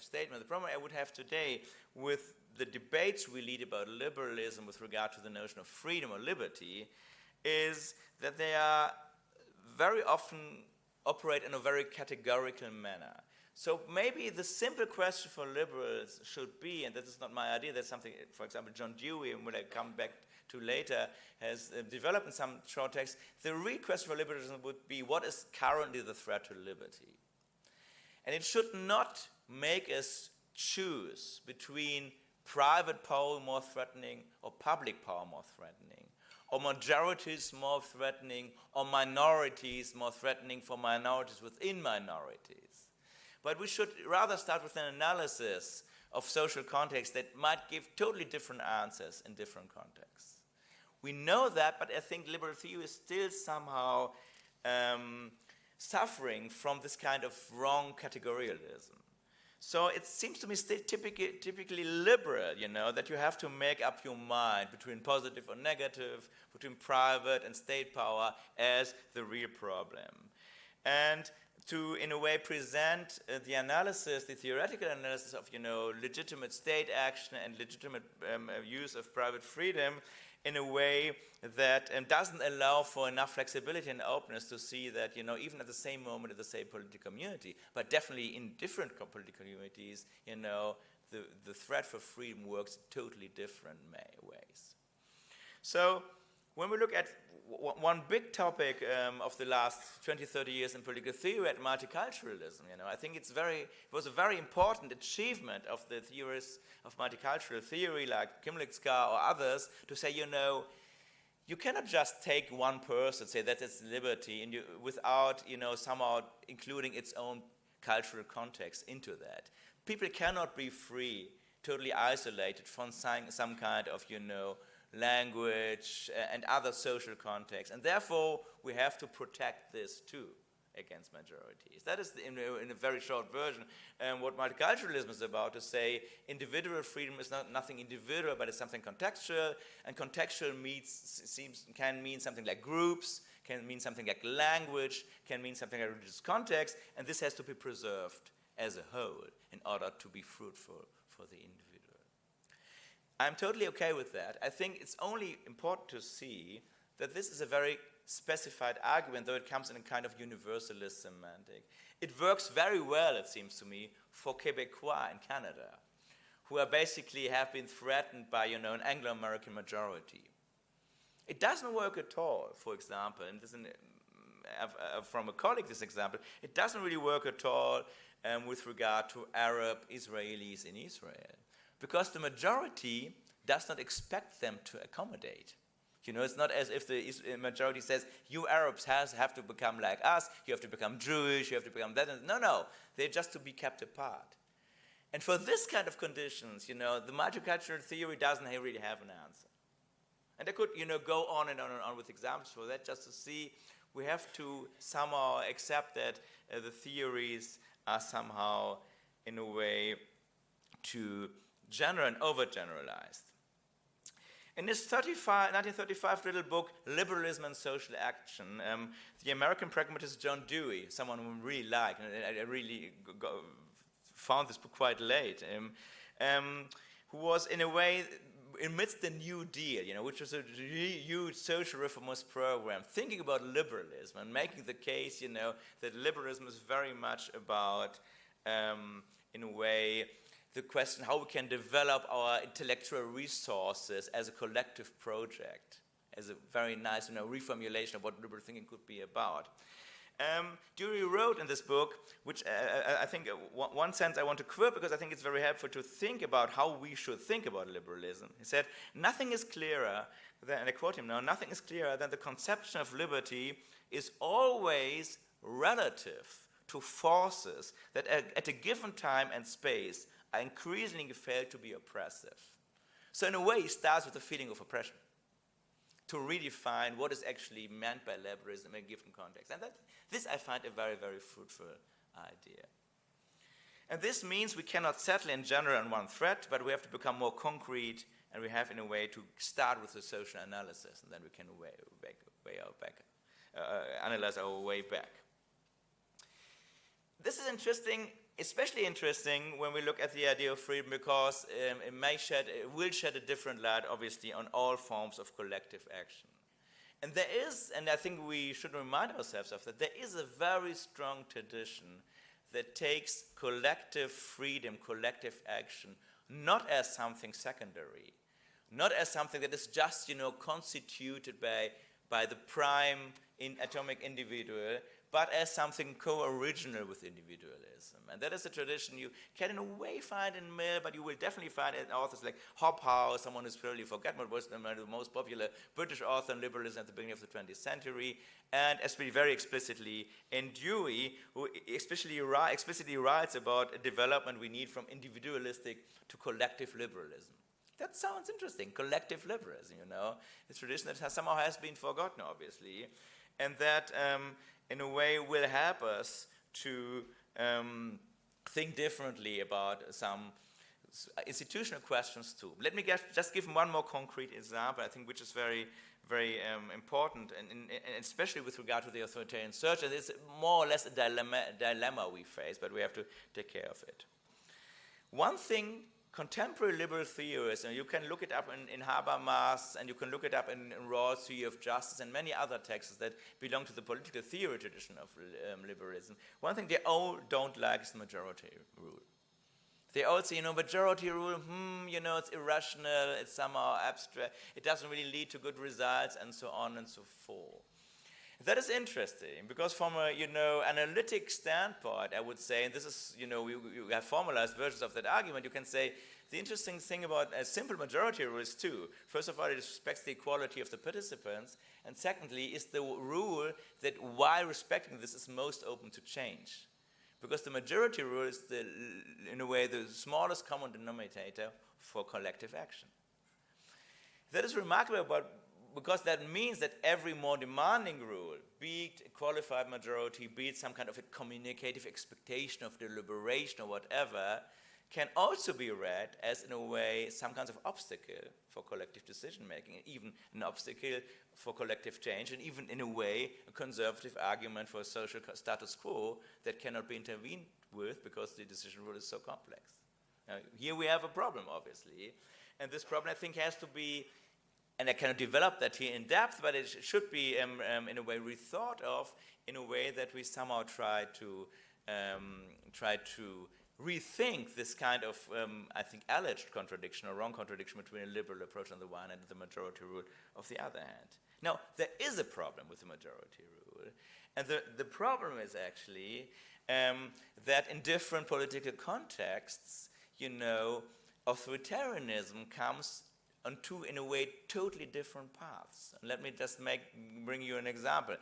statement. The problem I would have today with the debates we lead about liberalism with regard to the notion of freedom or liberty is that they are very often operate in a very categorical manner. So maybe the simple question for liberals should be, and this is not my idea, that's something, for example, John Dewey, and when I come back to later, has developed in some short text. The real question for liberalism would be, what is currently the threat to liberty? And it should not make us choose between private power more threatening or public power more threatening, or majorities more threatening, or minorities more threatening for minorities within minorities. But we should rather start with an analysis of social context that might give totally different answers in different contexts. We know that, but I think liberal theory is still somehow suffering from this kind of wrong categorialism. So it seems to me still typically liberal, that you have to make up your mind between positive or negative, between private and state power as the real problem. And to, in a way, present the analysis, the theoretical analysis of, legitimate state action and legitimate use of private freedom in a way that doesn't allow for enough flexibility and openness to see that, even at the same moment in the same political community, but definitely in different political communities, the threat for freedom works in totally different ways. So when we look at one big topic of the last 20, 30 years in political theory at multiculturalism, I think it was a very important achievement of the theorists of multicultural theory like Kimlicka or others to say, you cannot just take one person, say that is liberty, and without, somehow including its own cultural context into that. People cannot be free, totally isolated from some kind of, language and other social contexts. And therefore, we have to protect this too against majorities. That is, in a very short version, what multiculturalism is about, to say individual freedom is nothing individual, but it's something contextual, and contextual can mean something like groups, can mean something like language, can mean something like religious context, and this has to be preserved as a whole in order to be fruitful for the individual. I'm totally okay with that. I think it's only important to see that this is a very specified argument, though it comes in a kind of universalist semantic. It works very well, it seems to me, for Quebecois in Canada, who are basically have been threatened by, an Anglo-American majority. It doesn't work at all, for example, and this is from a colleague, this example, it doesn't really work at all with regard to Arab Israelis in Israel, because the majority does not expect them to accommodate. It's not as if the majority says, you Arabs have to become like us, you have to become Jewish, you have to become that. No, they're just to be kept apart. And for this kind of conditions, the multicultural theory doesn't really have an answer. And I could, go on and on and on with examples for that, just to see we have to somehow accept that the theories are somehow, in a way, too general and overgeneralized. In his 1935 little book, Liberalism and Social Action, the American pragmatist John Dewey, someone who I really like, and I really found this book quite late, who was in a way amidst the New Deal, which was a huge social reformist program, thinking about liberalism and making the case, that liberalism is very much about, in a way, the question how we can develop our intellectual resources as a collective project, as a very nice reformulation of what liberal thinking could be about. Dewey wrote in this book, which I think one sense I want to quote because I think it's very helpful to think about how we should think about liberalism. He said, nothing is clearer than, and I quote him now, nothing is clearer than the conception of liberty is always relative to forces that at a given time and space are increasingly failed to be oppressive. So in a way, it starts with a feeling of oppression, to redefine what is actually meant by liberalism in a given context. And this I find a very, very fruitful idea. And this means we cannot settle in general on one threat, but we have to become more concrete, and we have, in a way, to start with the social analysis, and then we can analyze our way back. This is interesting, especially interesting when we look at the idea of freedom, because it will shed a different light, obviously, on all forms of collective action. And there is, and I think we should remind ourselves of that, there is a very strong tradition that takes collective freedom, collective action, not as something secondary, not as something that is just, constituted by the prime atomic individual, but as something co-original with individualism. And that is a tradition you can in a way find in Mill, but you will definitely find it in authors like Hobhouse, someone who's probably forgotten, but was the most popular British author on liberalism at the beginning of the 20th century, and especially very explicitly in Dewey, who explicitly writes about a development we need from individualistic to collective liberalism. That sounds interesting, collective liberalism, It's a tradition that somehow has been forgotten, obviously, and that in a way will help us to think differently about some institutional questions too. Let me just give one more concrete example, I think, which is very, very important, and especially with regard to the authoritarian search. And it's more or less a dilemma we face, but we have to take care of it. One thing contemporary liberal theorists, and you can look it up in Habermas, and you can look it up in Rawls' Theory of Justice, and many other texts that belong to the political theory tradition of liberalism. One thing they all don't like is the majority rule. They all say, majority rule, it's irrational, it's somehow abstract, it doesn't really lead to good results, and so on and so forth. That is interesting, because from a, analytic standpoint, I would say, and this is, we have formalized versions of that argument, you can say the interesting thing about a simple majority rule is two. First of all, it respects the equality of the participants, and secondly, is the rule that while respecting this is most open to change. Because the majority rule is, in a way, the smallest common denominator for collective action. That is remarkable because that means that every more demanding rule, be it a qualified majority, be it some kind of a communicative expectation of deliberation or whatever, can also be read as, in a way, some kinds of obstacle for collective decision-making, even an obstacle for collective change, and even, in a way, a conservative argument for a social status quo that cannot be intervened with because the decision rule is so complex. Now, here we have a problem, obviously, and this problem, I think, has to be, and I cannot develop that here in depth, but it should be, in a way, rethought of in a way that we somehow try to rethink this kind of, I think, alleged contradiction or wrong contradiction between a liberal approach on the one hand and the majority rule of the other hand. Now, there is a problem with the majority rule, and the problem is actually that in different political contexts, authoritarianism comes on two, in a way, totally different paths. And let me just bring you an example.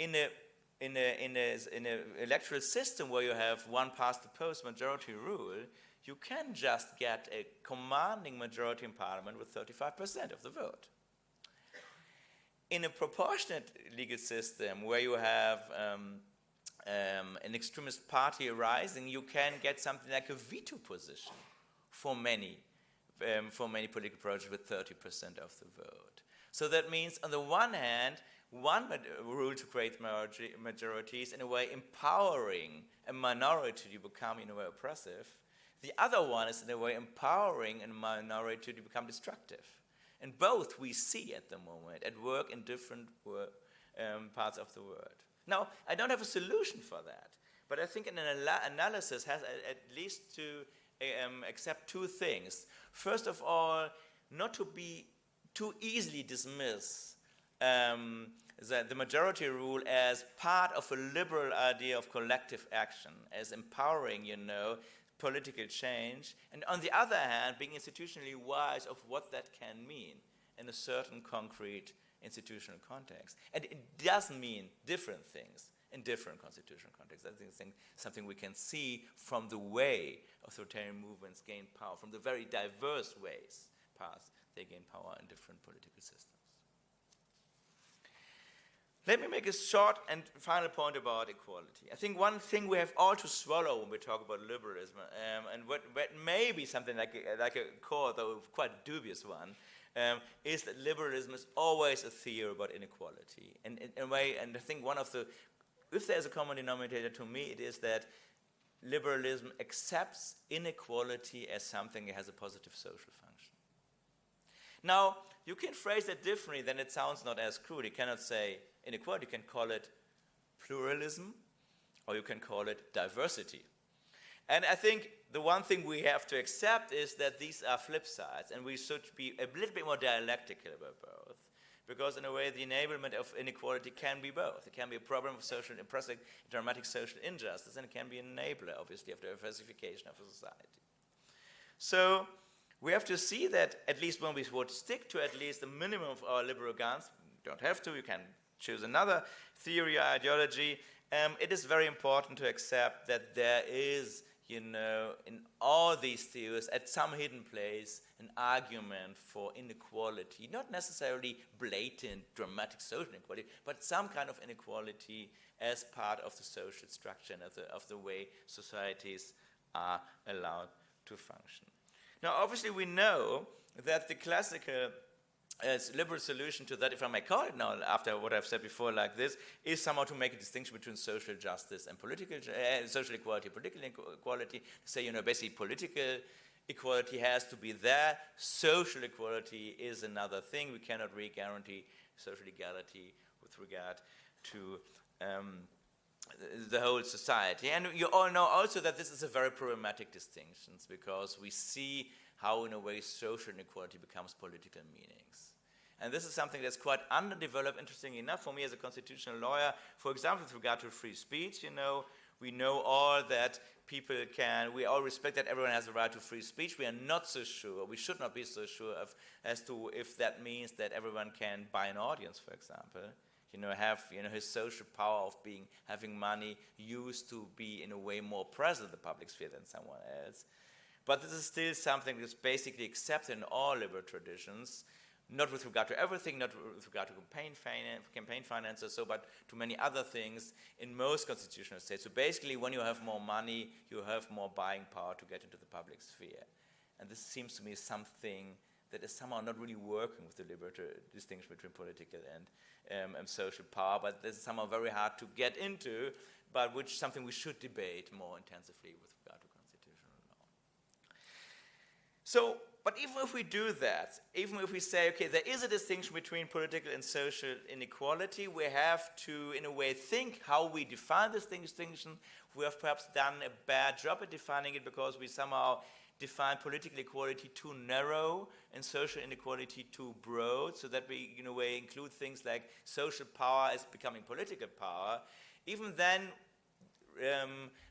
In an electoral system where you have one past the post majority rule, you can just get a commanding majority in parliament with 35% of the vote. In a proportionate legal system where you have an extremist party arising, you can get something like a veto position for many political projects with 30% of the vote. So that means, on the one hand, one rule to create majorities, in a way empowering a minority to become, in a way, oppressive. The other one is, in a way, empowering a minority to become destructive. And both we see at the moment at work in different parts of the world. Now, I don't have a solution for that, but I think an analysis has at least to accept two things. First of all, not to be too easily dismiss the majority rule as part of a liberal idea of collective action, as empowering, political change, and on the other hand, being institutionally wise of what that can mean in a certain concrete institutional context. And it does mean different things in different constitutional contexts. I think something we can see from the way authoritarian movements gain power, from the very diverse paths they gain power in different political systems. Let me make a short and final point about equality. I think one thing we have all to swallow when we talk about liberalism, and what may be something like a core, though quite a dubious one, is that liberalism is always a theory about inequality. And in a way, and I think if there's a common denominator to me, it is that liberalism accepts inequality as something that has a positive social function. Now, you can phrase it differently, then it sounds not as crude. You cannot say inequality, you can call it pluralism, or you can call it diversity. And I think the one thing we have to accept is that these are flip sides, and we should be a little bit more dialectical about both, because in a way the enablement of inequality can be both. It can be a problem of social, oppressive, dramatic social injustice, and it can be an enabler, obviously, of diversification of a society. So we have to see that, at least when we would stick to at least the minimum of our liberal grounds, you don't have to, you can choose another theory or ideology, it is very important to accept that there is, in all these theories, at some hidden place, an argument for inequality, not necessarily blatant, dramatic social inequality, but some kind of inequality as part of the social structure and of the way societies are allowed to function. Now, obviously, we know that the classical liberal solution to that, if I may call it now, after what I've said before like this, is somehow to make a distinction between social justice and political social equality, political equality. Say, basically political equality has to be there. Social equality is another thing. We cannot really guarantee social equality with regard to the whole society. And you all know also that this is a very problematic distinction, because we see how, in a way, social inequality becomes political meanings. And this is something that's quite underdeveloped, interestingly enough, for me as a constitutional lawyer. For example, with regard to free speech, we know all that we all respect that everyone has a right to free speech. We are not so sure, we should not be so sure as to if that means that everyone can buy an audience, for example. Have his social power of having money used to be, in a way, more present in the public sphere than someone else. But this is still something that's basically accepted in all liberal traditions. not with regard to everything, not with regard to campaign finance or so, but to many other things in most constitutional states. So basically, when you have more money, you have more buying power to get into the public sphere. And this seems to me something that is somehow not really working with the liberal distinction between political and social power, but this is somehow very hard to get into, but which is something we should debate more intensively with regard to constitutional law. So, but even if we do that, even if we say, okay, there is a distinction between political and social inequality, we have to, in a way, think how we define this distinction. We have perhaps done a bad job at defining it because we somehow define political equality too narrow and social inequality too broad, so that we, in a way, include things like social power as becoming political power. Even then,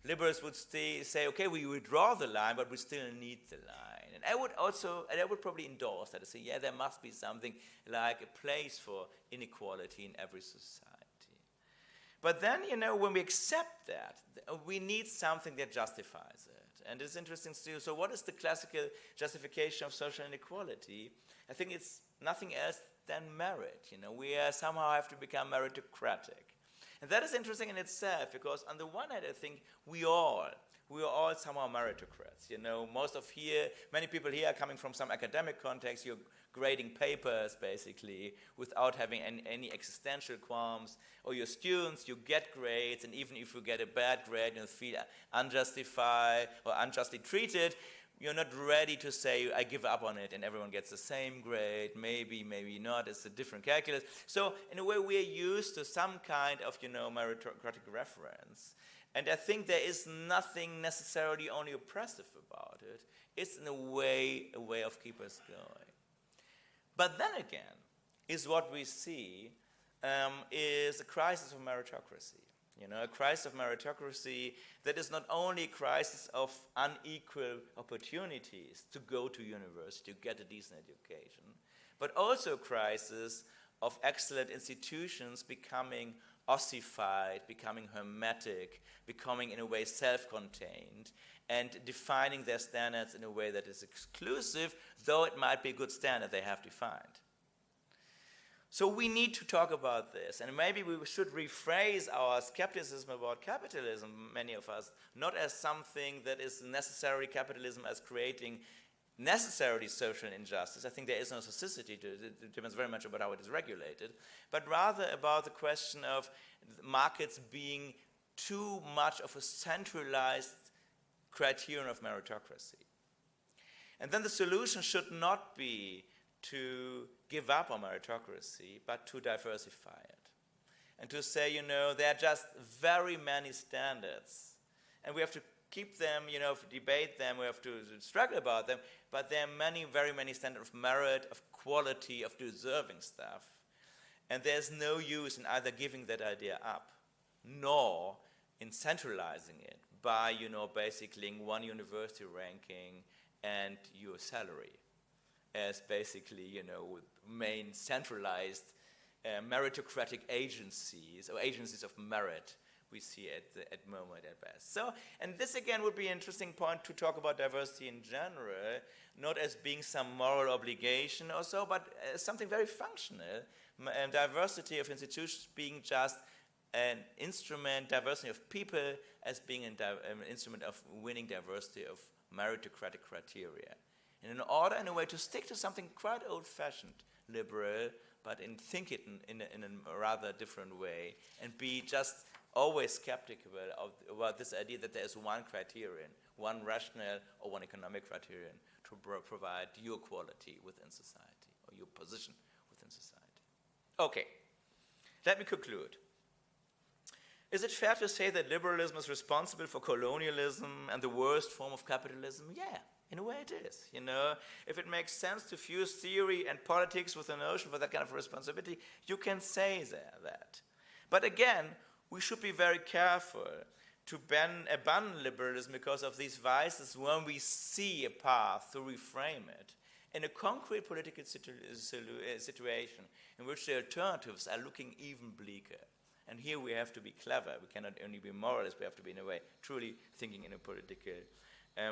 liberals would say, okay, we withdraw the line, but we still need the line. And I would probably endorse that. I say, yeah, there must be something like a place for inequality in every society. But then, when we accept that, we need something that justifies it. And it's interesting still, so what is the classical justification of social inequality? I think it's nothing else than merit. We somehow have to become meritocratic. And that is interesting in itself, because on the one hand, I think we are all somehow meritocrats. Many people here are coming from some academic context. You're grading papers, basically, without having any existential qualms. Or your students, you get grades, and even if you get a bad grade and you feel unjustified or unjustly treated, you're not ready to say, I give up on it, and everyone gets the same grade, maybe not, it's a different calculus. So, in a way, we are used to some kind of, meritocratic reference. And I think there is nothing necessarily only oppressive about it. It's, in a way of keep us going. But then again, is what we see is a crisis of meritocracy. A crisis of meritocracy that is not only a crisis of unequal opportunities to go to university, to get a decent education, but also a crisis of excellent institutions becoming ossified, becoming hermetic, becoming in a way self-contained, and defining their standards in a way that is exclusive, though it might be a good standard they have defined. So we need to talk about this, and maybe we should rephrase our skepticism about capitalism, many of us, not as something that is necessarily capitalism as creating necessarily social injustice. I think there is no necessity to it. It depends very much about how it is regulated, but rather about the question of markets being too much of a centralized criterion of meritocracy. And then the solution should not be to give up on meritocracy, but to diversify it. And to say, there are just very many standards, and we have to keep them, debate them, we have to struggle about them, but there are very many standards of merit, of quality, of deserving stuff. And there's no use in either giving that idea up, nor in centralizing it by, basically one university ranking and your salary as basically, main centralized meritocratic agencies or agencies of merit we see at moment at best. So, and this again would be an interesting point to talk about diversity in general, not as being some moral obligation or so, but as something very functional. And diversity of institutions being just an instrument, diversity of people as being an instrument of winning diversity of meritocratic criteria. And in order, in a way, to stick to something quite old-fashioned, liberal, but think it in a rather different way, and be just always skeptical about this idea that there is one criterion, one rational or one economic criterion to provide your quality within society, or your position within society. Okay, let me conclude. Is it fair to say that liberalism is responsible for colonialism and the worst form of capitalism? Yeah. In a way it is, If it makes sense to fuse theory and politics with a notion for that kind of responsibility, you can say that. But again, we should be very careful to abandon liberalism because of these vices when we see a path to reframe it in a concrete political situation in which the alternatives are looking even bleaker. And here we have to be clever. We cannot only be moralists, we have to be, in a way, truly thinking in a political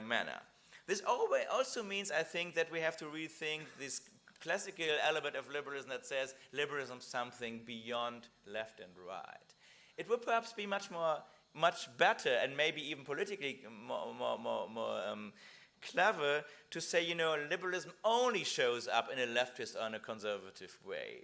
manner. This also means, I think, that we have to rethink this classical element of liberalism that says liberalism is something beyond left and right. It would perhaps be much better, and maybe even politically more clever to say, liberalism only shows up in a leftist or in a conservative way,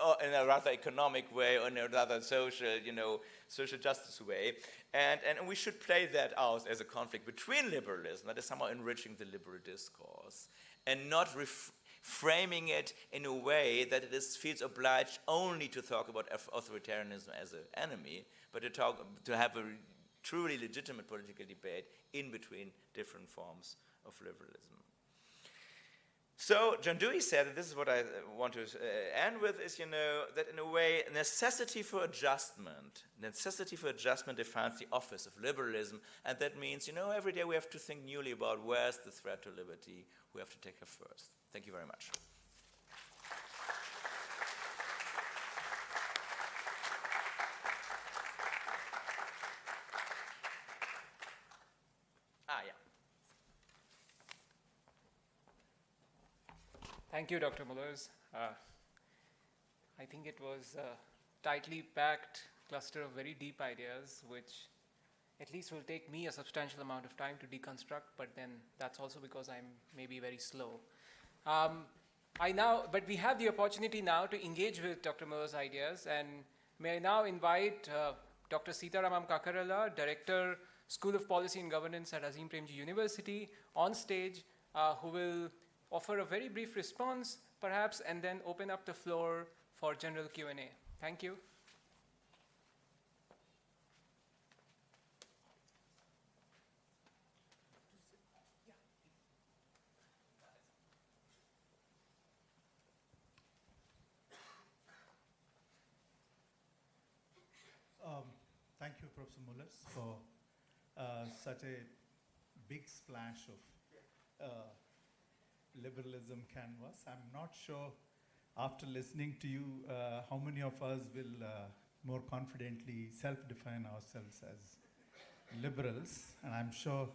or in a rather economic way, or in a rather social justice way. And we should play that out as a conflict between liberalism, that is somehow enriching the liberal discourse, and not framing it in a way that it feels obliged only to talk about authoritarianism as an enemy, but to have a truly legitimate political debate in between different forms of liberalism. So John Dewey said, and this is what I want to end with, is that in a way necessity for adjustment defines the office of liberalism, and that means every day we have to think newly about where's the threat to liberty we have to take care first. Thank you very much. Thank you, Dr. Mollers. I think it was a tightly packed cluster of very deep ideas, which at least will take me a substantial amount of time to deconstruct, but then that's also because I'm maybe very slow. But we have the opportunity now to engage with Dr. Mollers' ideas, and may I now invite Dr. Sitaram Kahala, Director, School of Policy and Governance at Azim Premji University, on stage, who will offer a very brief response, perhaps, and then open up the floor for general Q&A. Thank you. Thank you, Professor Mollers, for such a big splash of liberalism canvas. I'm not sure, after listening to you, how many of us will more confidently self-define ourselves as liberals. And I'm sure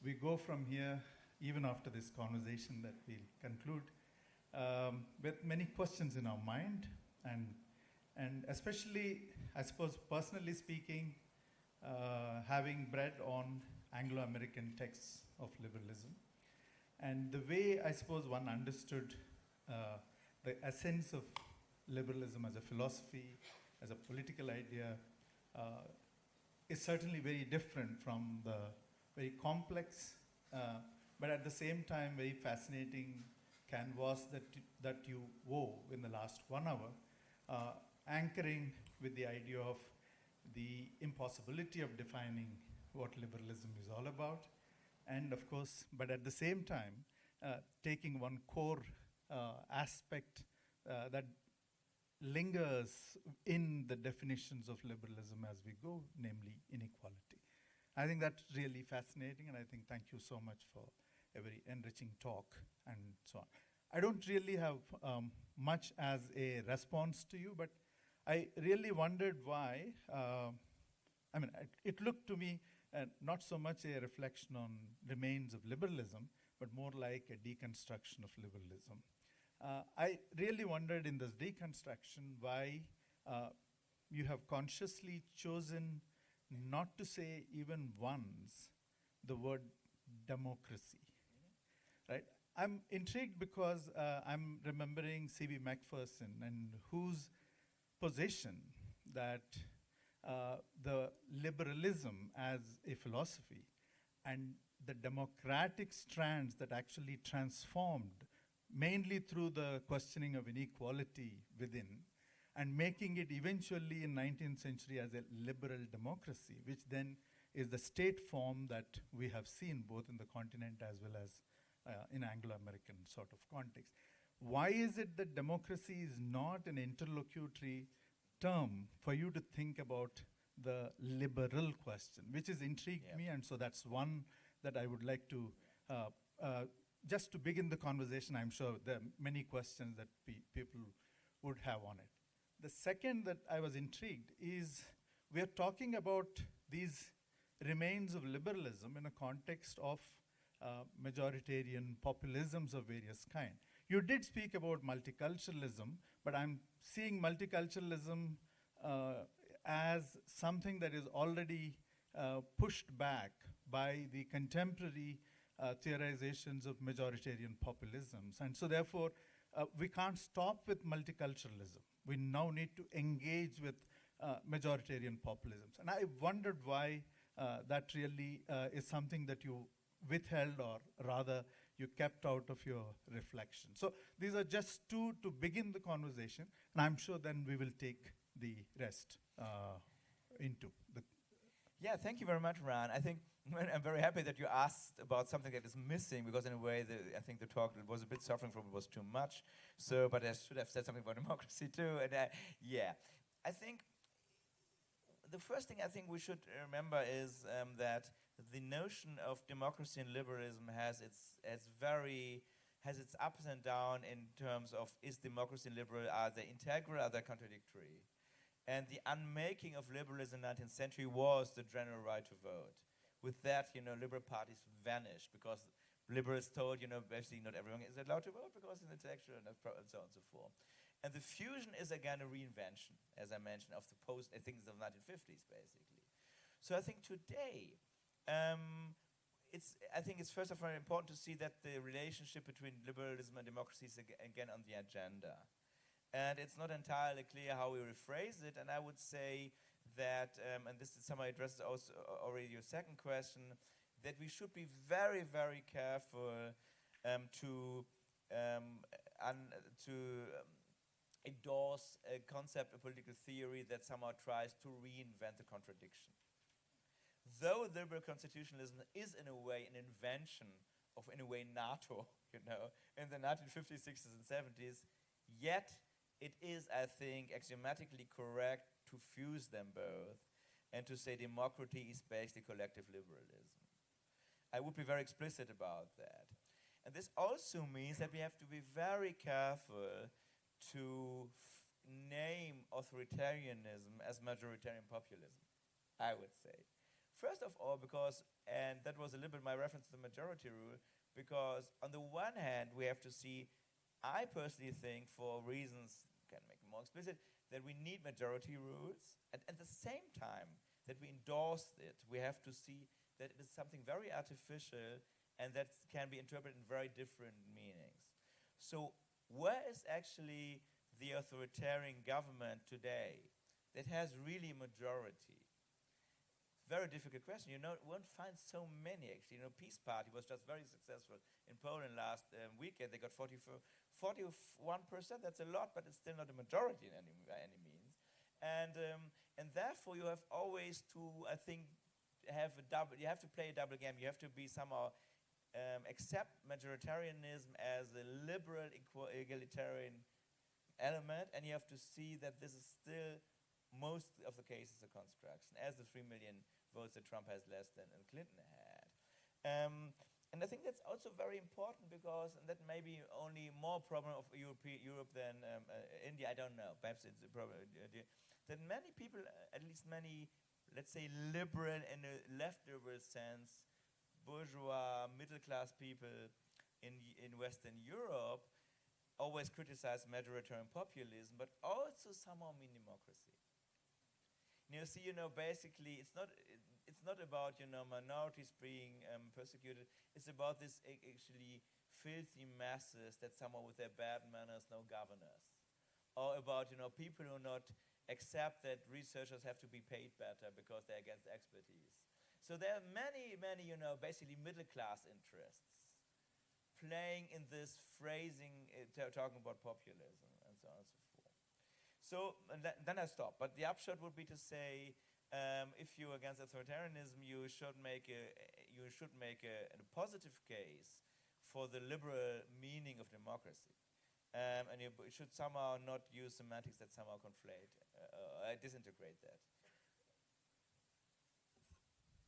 we go from here, even after this conversation that we'll conclude, with many questions in our mind, and especially, I suppose, personally speaking, having read on Anglo-American texts of liberalism, and the way, I suppose, one understood the essence of liberalism as a philosophy, as a political idea, is certainly very different from the very complex, but at the same time very fascinating canvas that you wove in the last 1 hour, anchoring with the idea of the impossibility of defining what liberalism is all about. And of course, but at the same time, taking one core aspect that lingers in the definitions of liberalism as we go, namely inequality. I think that's really fascinating, and I think thank you so much for a very enriching talk and so on. I don't really have much as a response to you, but I really wondered why, it looked to me not so much a reflection on remains of liberalism, but more like a deconstruction of liberalism. I really wondered in this deconstruction why you have consciously chosen not to say even once the word democracy, right? I'm intrigued because I'm remembering C.B. Macpherson, and whose position that the liberalism as a philosophy and the democratic strands that actually transformed mainly through the questioning of inequality within, and making it eventually in 19th century as a liberal democracy, which then is the state form that we have seen both in the continent as well as in Anglo-American sort of context. Why is it that democracy is not an interlocutory term for you to think about the liberal question, which has intrigued me, and so that's one that I would like to, just to begin the conversation. I'm sure there are many questions that people would have on it. The second that I was intrigued is we are talking about these remains of liberalism in a context of majoritarian populisms of various kind. You did speak about multiculturalism, but I'm seeing multiculturalism as something that is already pushed back by the contemporary theorizations of majoritarian populisms. And so therefore, we can't stop with multiculturalism. We now need to engage with majoritarian populisms. And I wondered why that really is something that you withheld, or rather you kept out of your reflection. So these are just two to begin the conversation, and I'm sure then we will take the rest into the. Yeah, thank you very much, Ran. I think I'm very happy that you asked about something that is missing, because in a way, I think the talk was a bit suffering from it was too much. So, but I should have said something about democracy too. And yeah, I think the first thing I think we should remember is that the notion of democracy and liberalism has its ups and downs in terms of, is democracy and liberal, are they integral, are they contradictory? And the unmaking of liberalism in the 19th century was the general right to vote. With that, liberal parties vanished, because liberals told, basically not everyone is allowed to vote because it's intellectual and so on and so forth. And the fusion is again a reinvention, as I mentioned, of the I think it's the 1950s, basically. So I think today, I think it's first of all important to see that the relationship between liberalism and democracy is again on the agenda. And it's not entirely clear how we rephrase it, and I would say that, and this is somebody addresses also already your second question, that we should be very, very careful to endorse a concept, a political theory that somehow tries to reinvent the contradiction. Though liberal constitutionalism is in a way an invention of, in a way, NATO, in the 1950s, 60s, and 70s, yet it is, I think, axiomatically correct to fuse them both and to say democracy is basically collective liberalism. I would be very explicit about that. And this also means that we have to be very careful to name authoritarianism as majoritarian populism, I would say. First of all, because, and that was a little bit my reference to the majority rule, because on the one hand, we have to see, I personally think, for reasons, can make it more explicit, that we need majority rules, and at the same time that we endorse it, we have to see that it is something very artificial and that can be interpreted in very different meanings. So where is actually the authoritarian government today that has really a majority? Very difficult question. You won't find so many, actually. Peace Party was just very successful in Poland last weekend. They got 41%. That's a lot, but it's still not a majority by any means. And therefore, you have always to, I think, you have to play a double game. You have to be somehow accept majoritarianism as a liberal, egalitarian element, and you have to see that this is still, most of the cases, a construction, as the 3 million votes that Trump has less than Clinton had. And I think that's also very important, because, and that may be only more problem of Europe than India, I don't know, perhaps it's a problem, that many people, at least many, let's say liberal in a left liberal sense, bourgeois, middle-class people in Western Europe always criticize majoritarian populism, but also somehow mean democracy. Basically, it's not about minorities being persecuted. It's about this actually filthy masses that somehow with their bad manners now govern us, or about people who not accept that researchers have to be paid better because they're against expertise. So there are many, basically middle-class interests playing in this phrasing, talking about populism and so on and so forth. So then I stop. But the upshot would be to say, if you're against authoritarianism, you should make a positive case for the liberal meaning of democracy, and you should somehow not use semantics that somehow conflate, disintegrate that.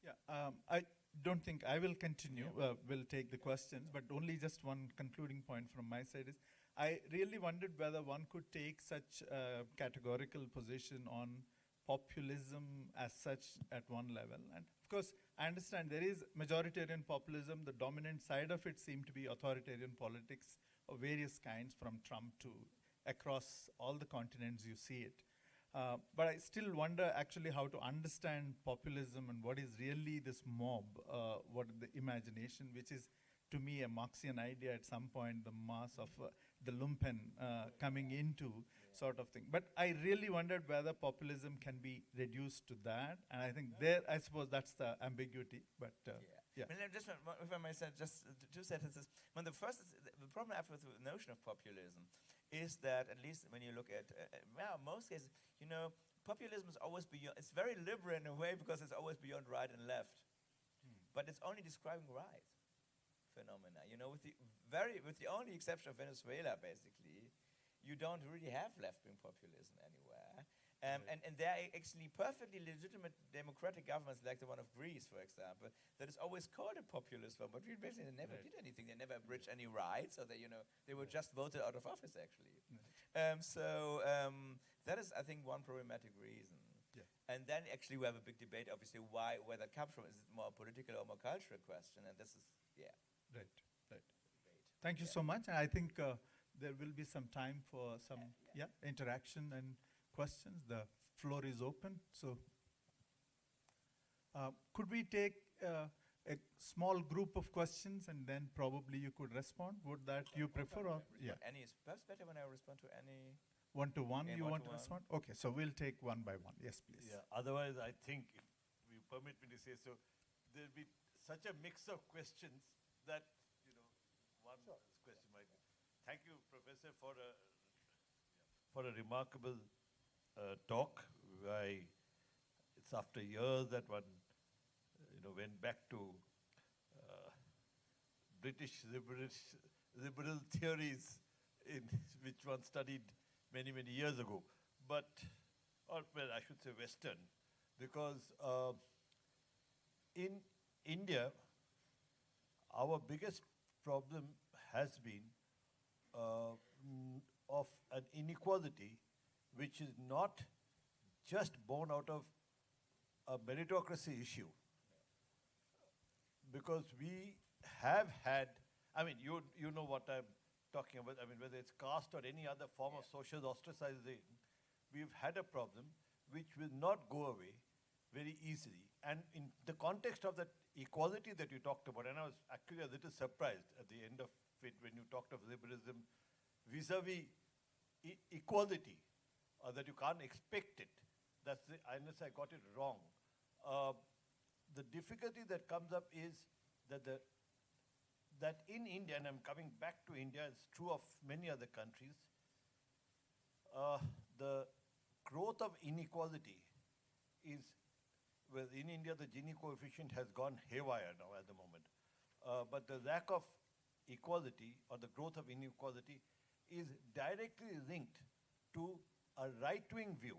Yeah, I don't think I will continue. We'll take the questions, but only just one concluding point from my side is, I really wondered whether one could take such a categorical position on populism as such at one level. And of course, I understand there is majoritarian populism. The dominant side of it seemed to be authoritarian politics, of various kinds, from Trump to across all the continents you see it. But I still wonder actually how to understand populism and what is really this mob, what the imagination, which is to me a Marxian idea at some point, the mass of the lumpen coming into sort of thing. But I really wondered whether populism can be reduced to that, and I think there, I suppose that's the ambiguity, but yeah. I mean, just, if I may say, just two sentences. When the first, the problem I have with the notion of populism is that, at least when you look at, well, most cases, you know, populism is always beyond, it's very liberal in a way because it's always beyond right and left. But it's only describing right phenomena. You know, with the only exception of Venezuela, basically, you don't really have left-wing populism anywhere. And there are actually perfectly legitimate democratic governments like the one of Greece, for example, that is always called a populist one, but really basically they never did anything. They never abridged any rights, or they were just voted out of office, actually. That is, I think, one problematic reason. Yeah. And then actually we have a big debate, obviously, where that comes from. Is it more a political or more cultural question? And this is, Right. Thank you so much. And I think there will be some time for some interaction and questions. The floor is open. So could we take a small group of questions and then probably you could respond? Would that you prefer? Or Any is perhaps better when I respond to any. One-to-one, Yeah, you want to one-to-one. respond? Okay, so we'll take one by one. Yes, please. Yeah, otherwise I think, if you permit me to say so, there'll be such a mix of questions that, you know, one question might be. Thank you, Professor, for a remarkable talk. It's after years that one, went back to British liberal theories in which one studied many, many years ago. But, or well, I should say Western, because in India, our biggest problem has been of an inequality which is not just born out of a meritocracy issue. Because we have had, I mean, you know what I'm talking about, I mean, whether it's caste or any other form of social ostracization, we've had a problem which will not go away very easily. And in the context of that equality that you talked about, and I was actually a little surprised at the end of it when you talked of liberalism vis-a-vis equality, that you can't expect it. That's unless I got it wrong. The difficulty that comes up is that in India, and I'm coming back to India, it's true of many other countries, the growth of inequality is, well, in India, the Gini coefficient has gone haywire now at the moment. But the lack of equality or the growth of inequality is directly linked to a right-wing view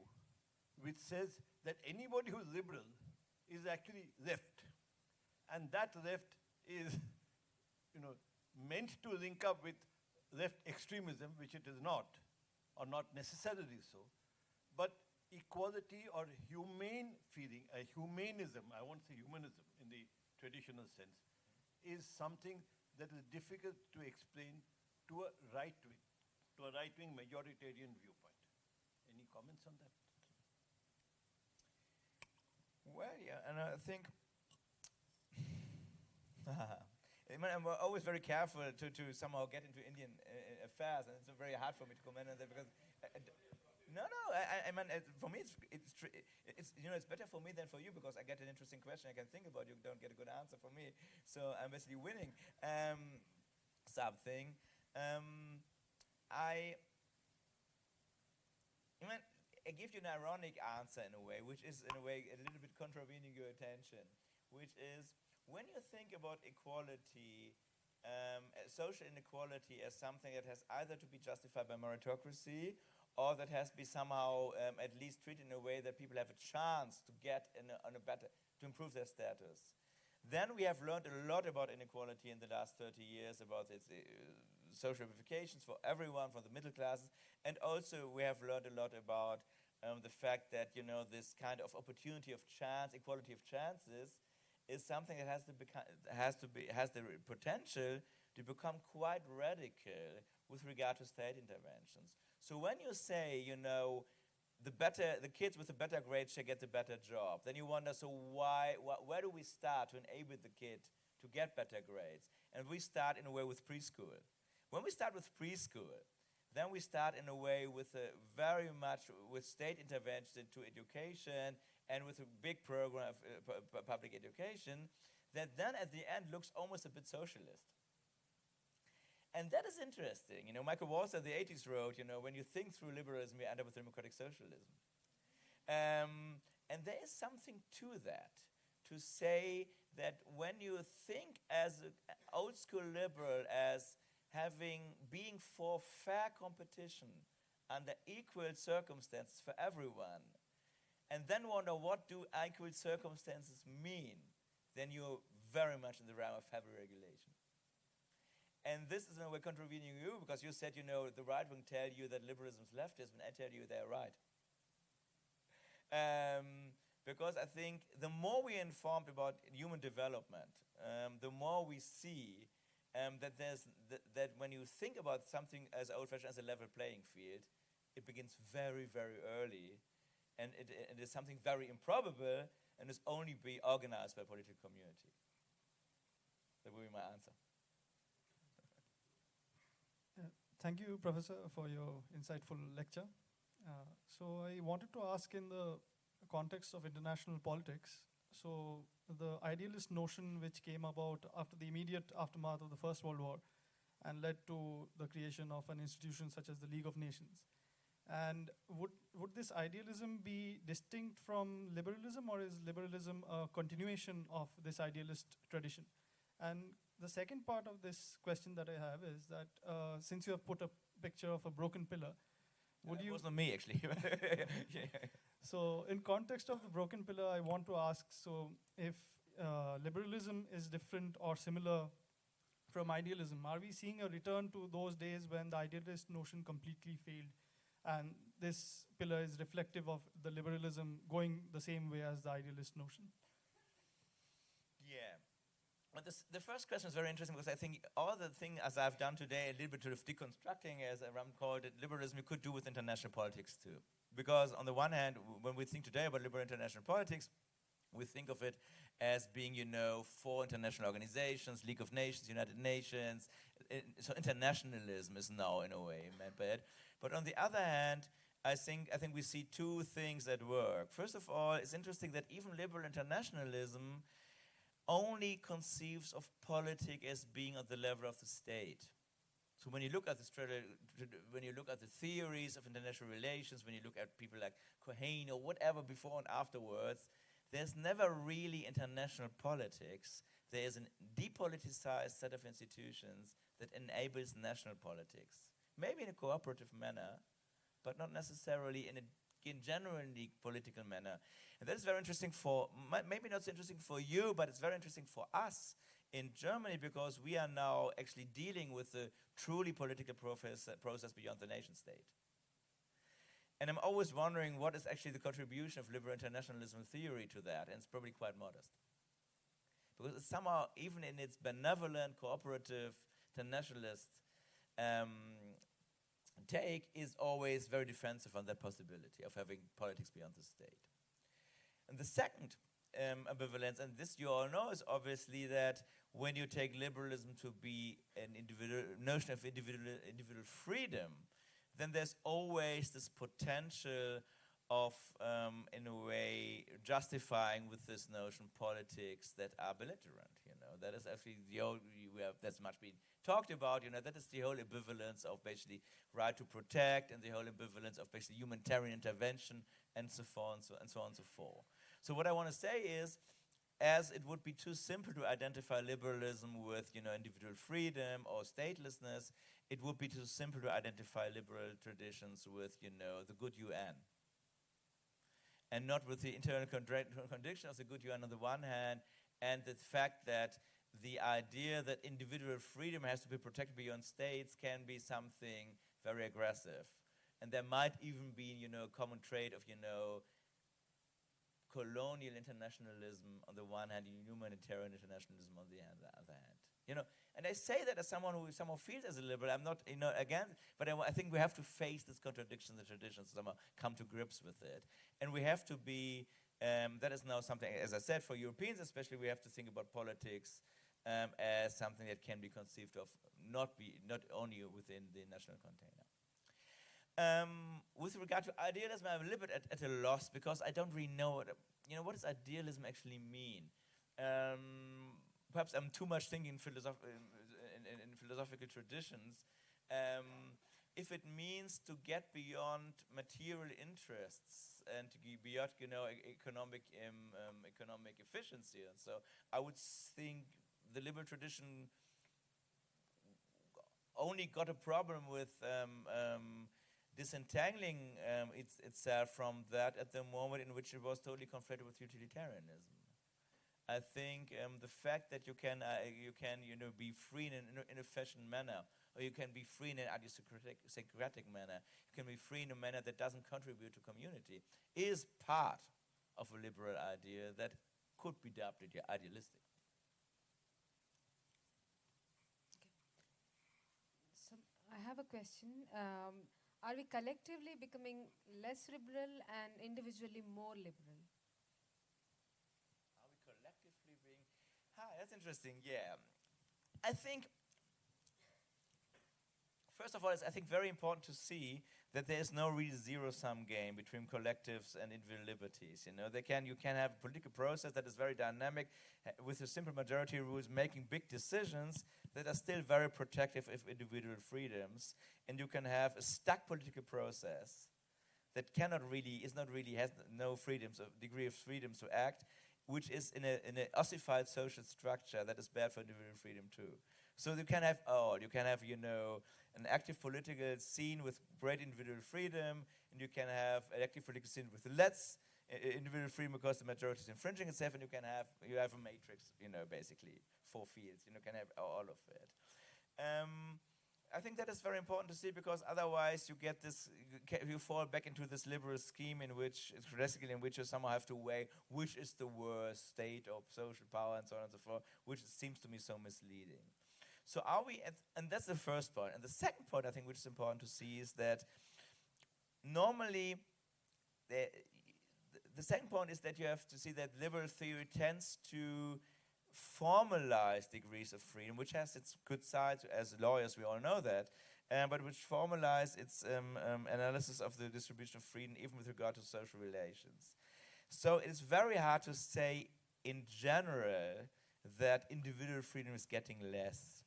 which says that anybody who's liberal is actually left. And that left is, meant to link up with left extremism, which it is not, or not necessarily so. But equality or humane feeling, humanism, I won't say humanism in the traditional sense, is something that is difficult to explain to a right-wing majoritarian viewpoint. Any comments on that? Well, yeah, and I think I'm always very careful to somehow get into Indian affairs, and it's very hard for me to comment on that because I mean, for me it's better for me than for you because I get an interesting question I can think about. You don't get a good answer from me, so I'm basically winning something. I give you an ironic answer in a way, which is in a way a little bit contravening your attention, which is when you think about equality, social inequality as something that has either to be justified by meritocracy or that has to be somehow at least treated in a way that people have a chance to get to improve their status. Then we have learned a lot about inequality in the last 30 years, about its social ramifications for everyone, for the middle classes, and also we have learned a lot about the fact that this kind of opportunity of chance, equality of chances, is something that has the potential to become quite radical with regard to state interventions. So when you say, the kids with the better grades should get the better job, then you wonder, so where do we start to enable the kid to get better grades? And we start in a way with preschool. When we start with preschool, then we start in a way with very much with state interventions into education and with a big program of public education that then at the end looks almost a bit socialist. And that is interesting. Michael Walzer in the 80s wrote, when you think through liberalism, you end up with democratic socialism. And there is something to that, to say that when you think as an old school liberal as being for fair competition under equal circumstances for everyone, and then wonder what do equal circumstances mean, then you're very much in the realm of heavy regulation. And this is in a way contravening you, because you said, the right wing tell you that liberalism is leftist, and I tell you they're right. Because I think the more we're informed about human development, the more we see that when you think about something as old-fashioned as a level playing field, it begins very, very early, and it is something very improbable, and is only be organized by political community. That would be my answer. Thank you, Professor, for your insightful lecture. So I wanted to ask in the context of international politics, so the idealist notion which came about after the immediate aftermath of the First World War and led to the creation of an institution such as the League of Nations. And would this idealism be distinct from liberalism, or is liberalism a continuation of this idealist tradition? And the second part of this question that I have is that since you have put a picture of a broken pillar, would you... It wasn't me, actually. So in context of the broken pillar, I want to ask, so if liberalism is different or similar from idealism, are we seeing a return to those days when the idealist notion completely failed, and this pillar is reflective of the liberalism going the same way as the idealist notion? Yeah. Well, the first question is very interesting, because I think all the thing as I've done today, a little bit of deconstructing, as Ram called it, liberalism, you could do with international politics too. Because on the one hand, when we think today about liberal international politics, we think of it as being, for international organizations, League of Nations, United Nations. So internationalism is now, in a way, meant by it. But on the other hand, I think we see two things that work. First of all, it's interesting that even liberal internationalism only conceives of politics as being at the level of the state. So when you look at the theories of international relations, when you look at people like Cohen or whatever before and afterwards, there's never really international politics. There is a depoliticized set of institutions that enables national politics. Maybe in a cooperative manner, but not necessarily in a genuinely political manner. And that is very interesting maybe not so interesting for you, but it's very interesting for us in Germany, because we are now actually dealing with the truly political process beyond the nation state. And I'm always wondering what is actually the contribution of liberal internationalism theory to that, and it's probably quite modest. Because it's somehow, even in its benevolent, cooperative, internationalist take, is always very defensive on that possibility of having politics beyond the state. And the second ambivalence, and this you all know, is obviously that when you take liberalism to be an notion of individual freedom, then there's always this potential of, in a way, justifying with this notion politics that are belligerent. That is actually that's much been talked about. That is the whole ambivalence of basically right to protect, and the whole ambivalence of basically humanitarian intervention, and so on and so forth. So what I want to say is, as it would be too simple to identify liberalism with, individual freedom or statelessness, it would be too simple to identify liberal traditions with, the good UN. And not with the internal contradiction of the good UN on the one hand, and the fact that the idea that individual freedom has to be protected beyond states can be something very aggressive. And there might even be, a common trait of, colonial internationalism on the one hand, and humanitarian internationalism on the other hand. You know, and I say that as someone who somehow feels as a liberal. I'm not, again, but I think we have to face this contradiction in the traditions, somehow come to grips with it. And we have to be, that is now something, as I said, for Europeans especially, we have to think about politics as something that can be conceived of not only within the national container. With regard to idealism, I'm a little bit at a loss because I don't really know what does idealism actually mean. Perhaps I'm too much thinking in philosophical traditions. If it means to get beyond material interests and to get beyond, economic efficiency, and so I would think the liberal tradition only got a problem with disentangling itself from that at the moment in which it was totally conflated with utilitarianism. I think the fact that you can be free in an inefficient manner, or you can be free in an idiosyncratic manner, you can be free in a manner that doesn't contribute to community, is part of a liberal idea that could be dubbed idealistic. So I have a question. Are we collectively becoming less liberal and individually more liberal? Are we collectively being... that's interesting, yeah. I think, first of all, it's very important to see that there is no really zero-sum game between collectives and individual liberties. You can have a political process that is very dynamic with a simple majority rules making big decisions that are still very protective of individual freedoms, and you can have a stuck political process that has no freedoms, degree of freedom to act, which is in an ossified social structure that is bad for individual freedom too. So you can have all. You can have, an active political scene with great individual freedom, and you can have an active political scene with less individual freedom because the majority is infringing itself, and you have a matrix, basically, 4 fields. You can have all of it. I think that is very important to see because otherwise you get this, you fall back into this liberal scheme in which you somehow have to weigh which is the worst state of social power and so on and so forth, which seems to me so misleading. So are we, and that's the first point. And the second point I think which is important to see is that normally, the second point is that you have to see that liberal theory tends to formalize degrees of freedom, which has its good sides. As lawyers, we all know that, but which formalize its analysis of the distribution of freedom, even with regard to social relations. So it's very hard to say in general that individual freedom is getting less.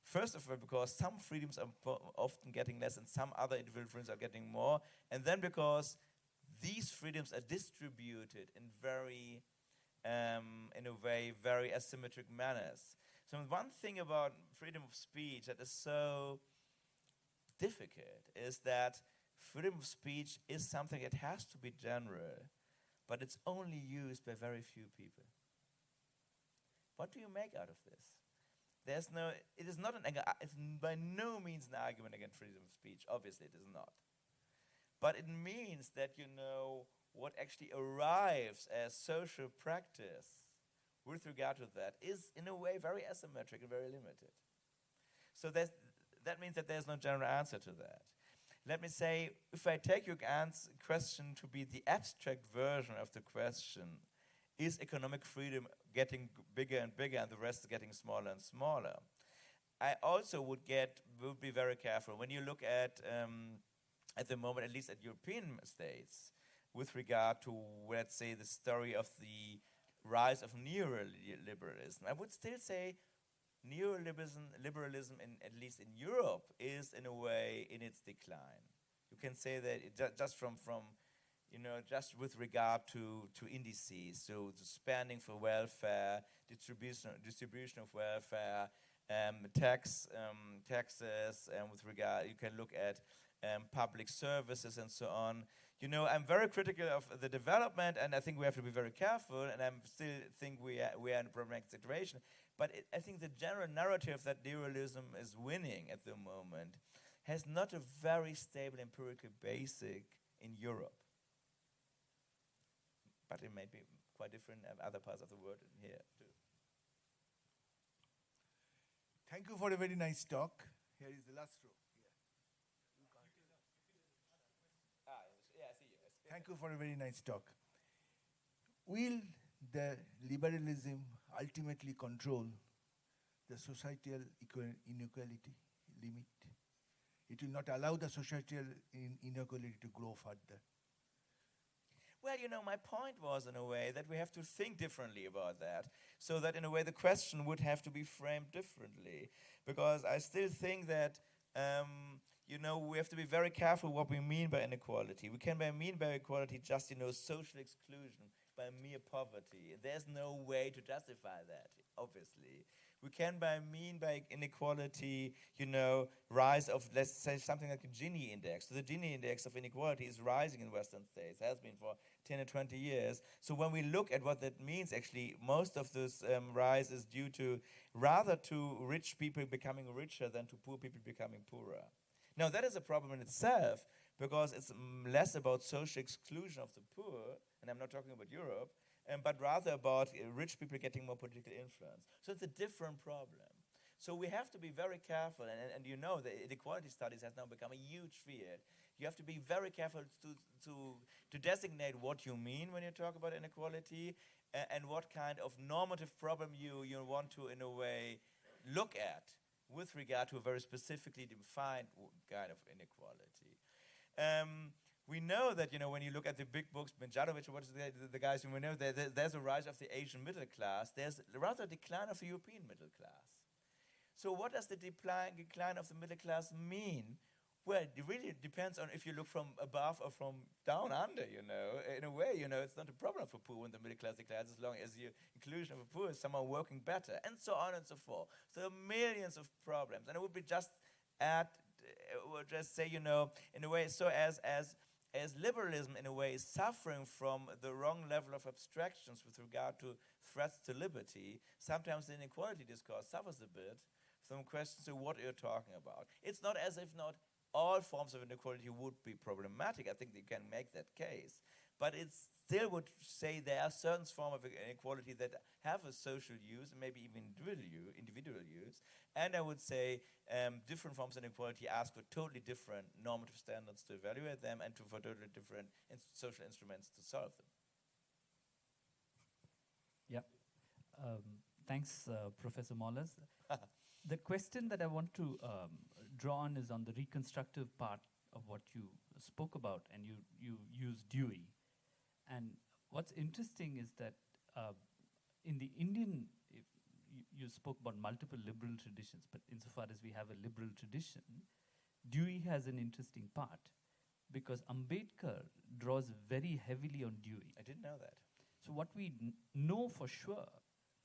First of all, because some freedoms are often getting less and some other individual freedoms are getting more, and then because these freedoms are distributed in very asymmetric manners. So one thing about freedom of speech that is so difficult is that freedom of speech is something that has to be general, but it's only used by very few people. What do you make out of this? It is not it's by no means an argument against freedom of speech. Obviously, it is not. But it means that what actually arrives as social practice with regard to that is, in a way, very asymmetric and very limited. So that means that there's no general answer to that. Let me say, if I take your question to be the abstract version of the question, is economic freedom getting bigger and bigger and the rest is getting smaller and smaller? I also would be very careful. When you look at the moment, at least at European states, with regard to, let's say, the story of the rise of neoliberalism, I would still say neoliberalism, at least in Europe, is in a way in its decline. You can say that just just with regard to indices, so the spending for welfare, distribution of welfare, taxes, with regard, you can look at public services and so on. I'm very critical of the development, and I think we have to be very careful, and I still think we are in a problematic situation. But I think the general narrative that liberalism is winning at the moment has not a very stable empirical basis in Europe. But it may be quite different in other parts of the world here too. Thank you for a very nice talk. Here is the last row. Thank you for a very nice talk. Will the liberalism ultimately control the societal inequality limit? It will not allow the societal inequality to grow further. Well, you know, my point was, in a way, that we have to think differently about that, so that, in a way, the question would have to be framed differently. Because I still think that, you know, we have to be very careful what we mean by inequality. We can mean by equality just, you know, social exclusion, by mere poverty. There's no way to justify that, obviously. We can mean by inequality, you know, rise of, let's say, something like a Gini index. So the Gini index of inequality is rising in Western states, has been for 10 or 20 years. So when we look at what that means, actually, most of this rise is due to, rather to rich people becoming richer than to poor people becoming poorer. Now, that is a problem in itself, because it's less about social exclusion of the poor, and I'm not talking about Europe, but rather about rich people getting more political influence. So it's a different problem. So we have to be very careful, and you know, the inequality studies has now become a huge field. You have to be very careful to designate what you mean when you talk about inequality, and what kind of normative problem you want to, in a way, look at with regard to a very specifically defined kind of inequality. We know that, you know, when you look at the big books, Benjanovic, or what is the guys, we know there's a rise of the Asian middle class. There's rather a decline of the European middle class. So what does the decline of the middle class mean? Well, it really depends on if you look from above or from down under, you know. In a way, you know, it's not a problem for poor when the middle class declines, as long as the inclusion of the poor is somehow working better, and so on and so forth. So there are millions of problems. And it would be just say, you know, in a way, so as liberalism, in a way, is suffering from the wrong level of abstractions with regard to threats to liberty, sometimes the inequality discourse suffers a bit from questions of what you're talking about. It's not as if not all forms of inequality would be problematic. I think you can make that case. But it still would say there are certain forms of inequality that have a social use, and maybe even individual use. And I would say different forms of inequality ask for totally different normative standards to evaluate them, and for totally different social instruments to solve them. Yeah. Thanks, Professor Mollers. The question that I want to draw on is on the reconstructive part of what you spoke about, and you used Dewey. And what's interesting is that in the Indian, you spoke about multiple liberal traditions, but insofar as we have a liberal tradition, Dewey has an interesting part, because Ambedkar draws very heavily on Dewey. I didn't know that. So what we know for sure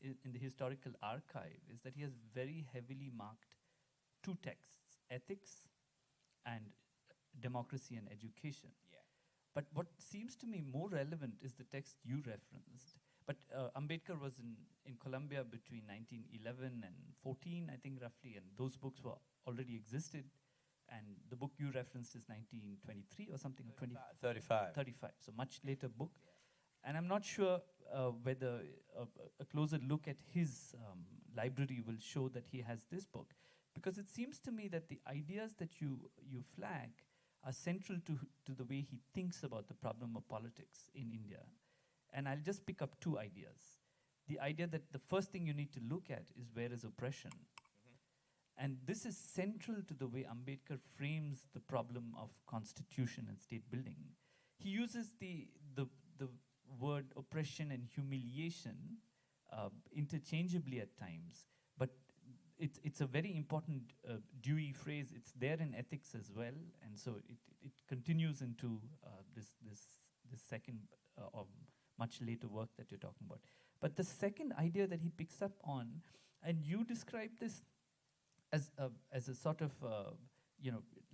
in the historical archive is that he has very heavily marked two texts, ethics and democracy and education. Yeah. But what seems to me more relevant is the text you referenced. But Ambedkar was in Colombia between 1911 and 14, I think, roughly, and those books were already existed. And the book you referenced is 1923 or something, 35. 35, so much later book. Yeah. And I'm not sure whether a closer look at his library will show that he has this book, because it seems to me that the ideas that you flag are central to the way he thinks about the problem of politics in India. And I'll just pick up two ideas. The idea that the first thing you need to look at is where is oppression. And this is central to the way Ambedkar frames the problem of constitution and state building. He uses the word oppression and humiliation interchangeably at times, but it's a very important Dewey phrase. It's there in ethics as well, and so it continues into this second or much later work that you're talking about. But the second idea that he picks up on, and you describe this as a sort of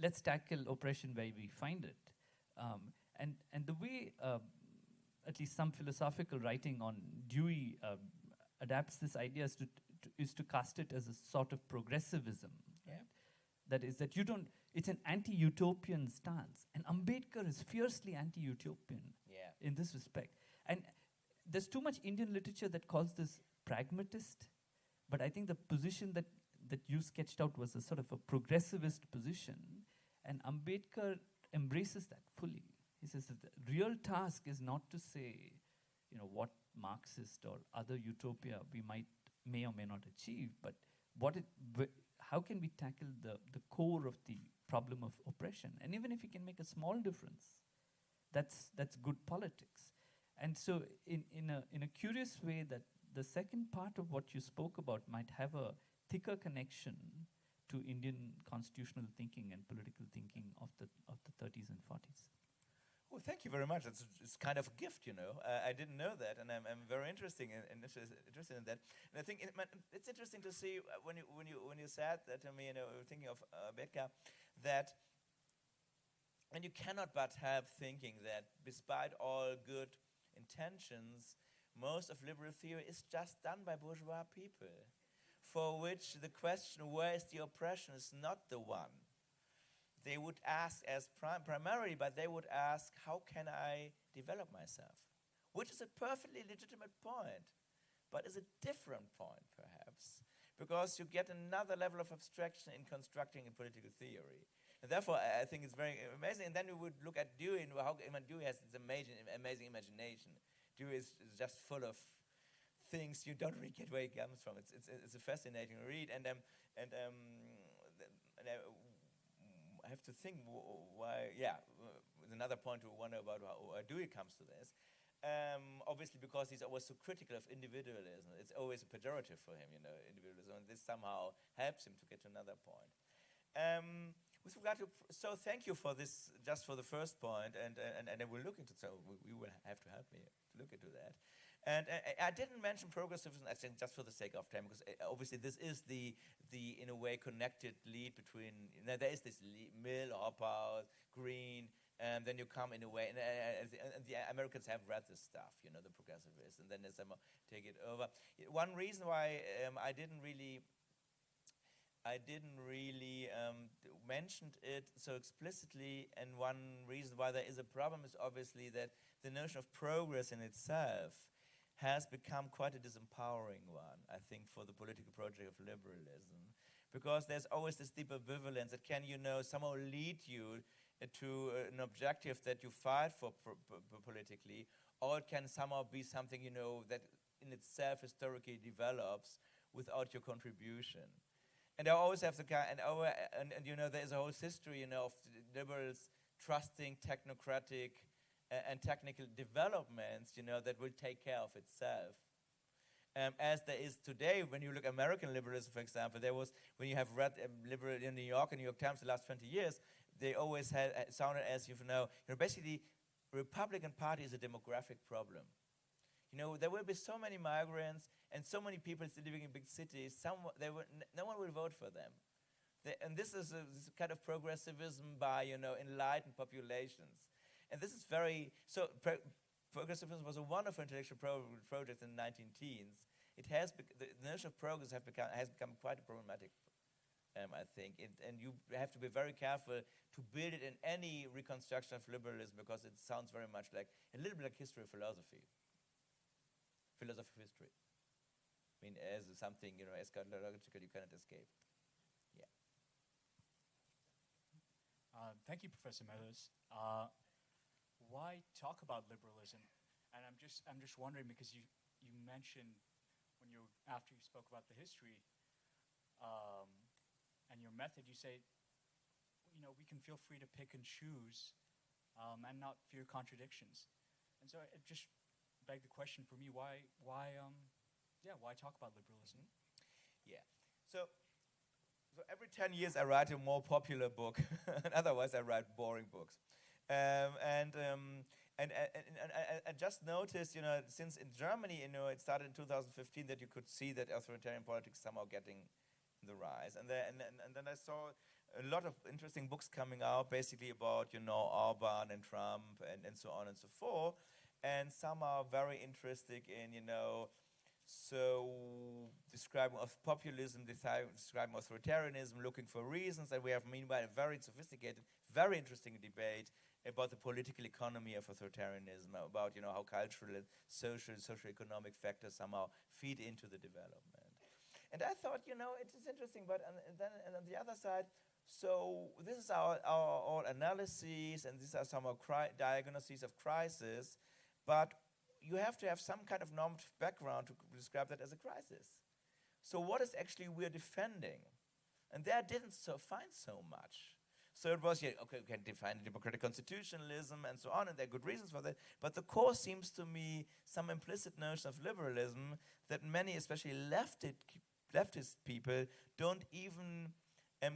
let's tackle oppression where we find it, and the way at least some philosophical writing on Dewey adapts this idea is to cast it as a sort of progressivism. Yeah. Right? That is that it's an anti-utopian stance, and Ambedkar is fiercely anti-utopian in this respect. And there's too much Indian literature that calls this pragmatist, but I think the position that that you sketched out was a sort of a progressivist position, and Ambedkar embraces that fully. He says that the real task is not to say, what Marxist or other utopia we may or may not achieve, but how can we tackle the core of the problem of oppression? And even if we can make a small difference, that's good politics. And so in a curious way, that the second part of what you spoke about might have a thicker connection to Indian constitutional thinking and political thinking of the 30s and 40s. Well, thank you very much. It's kind of a gift, I didn't know that, and I'm very interested in that. And I think it's interesting to see when you said that to me, thinking of Becker, that, and you cannot but have thinking that despite all good intentions, most of liberal theory is just done by bourgeois people, for which the question, where is the oppression, is not the one. They would ask as primarily, but they would ask, how can I develop myself? Which is a perfectly legitimate point, but is a different point, perhaps, because you get another level of abstraction in constructing a political theory. And therefore, I think it's very amazing. And then we would look at Dewey, and how Dewey has this amazing imagination. Dewey is just full of things you don't really get where he comes from. It's a fascinating read, and I have to think why. There's another point to wonder about how Dewey comes to this. Obviously, because he's always so critical of individualism. It's always a pejorative for him, individualism. And this somehow helps him to get to another point. With regard to, so thank you for this, just for the first point, and I will look into. So we will have to help me to look into that. And I didn't mention progressivism, I think, just for the sake of time, because obviously this is the in a way connected lead between. There is this Mill, Hopper, Green, and then you come in a way, and the Americans have read this stuff, the progressivists, and then they somehow take it over. One reason why I didn't really mention it so explicitly, and one reason why there is a problem is obviously that the notion of progress in itself has become quite a disempowering one, I think, for the political project of liberalism, because there's always this deep ambivalence that can, somehow lead you to an objective that you fight for politically, or it can somehow be something, that in itself historically develops without your contribution. And I always have the kind, and there is a whole history, of liberals trusting technocratic and technical developments, that will take care of itself. As there is today, when you look at American liberalism, for example, when you have read liberal in New York and New York Times the last 20 years, they always had sounded as basically, Republican Party is a demographic problem. There will be so many migrants and so many people living in big cities, no one will vote for them. And this is a kind of progressivism by, enlightened populations. And this is progressivism was a wonderful intellectual project in the 19-teens. The notion of progress has become quite problematic, I think. And you have to be very careful to build it in any reconstruction of liberalism, because it sounds very much like, a little bit like history of philosophy. Philosophy of history. I mean, as something, eschatological you cannot escape. Yeah. Thank you, Professor Mollers. Why talk about liberalism? And I'm just wondering, because you mentioned after you spoke about the history and your method, you say, we can feel free to pick and choose and not fear contradictions. And so it just begged the question for me, why talk about liberalism? Yeah. So every 10 years I write a more popular book, and otherwise I write boring books. And I just noticed, since in Germany, it started in 2015, that you could see that authoritarian politics somehow getting the rise. And then I saw a lot of interesting books coming out, basically about, Orban and Trump and so on and so forth. And some are very interested in, describing of populism, describing authoritarianism, looking for reasons. And we have, meanwhile, a very sophisticated, very interesting debate about the political economy of authoritarianism, about how cultural and social, socio-economic factors somehow feed into the development. And I thought, it is interesting, but then on the other side, so this is our all analyses, and these are some of diagnoses of crisis, but you have to have some kind of normative background to describe that as a crisis. So what is actually we're defending? And there I didn't find so much. So it was, okay, we can define democratic constitutionalism and so on, and there are good reasons for that. But the core seems to me some implicit notion of liberalism that many, especially leftist people, don't even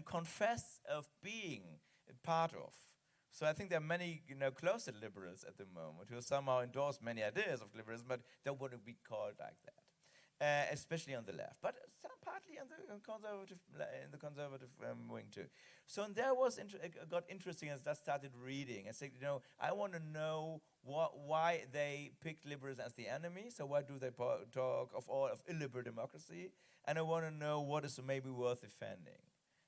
confess of being part of. So I think there are many, closet liberals at the moment who somehow endorse many ideas of liberalism, but don't want to be called like that, especially on the left, but partly in the conservative wing too. So and there was got interesting as I started reading. I said, I want to know why they picked liberalism as the enemy. So why do they talk of illiberal democracy? And I want to know what is maybe worth defending.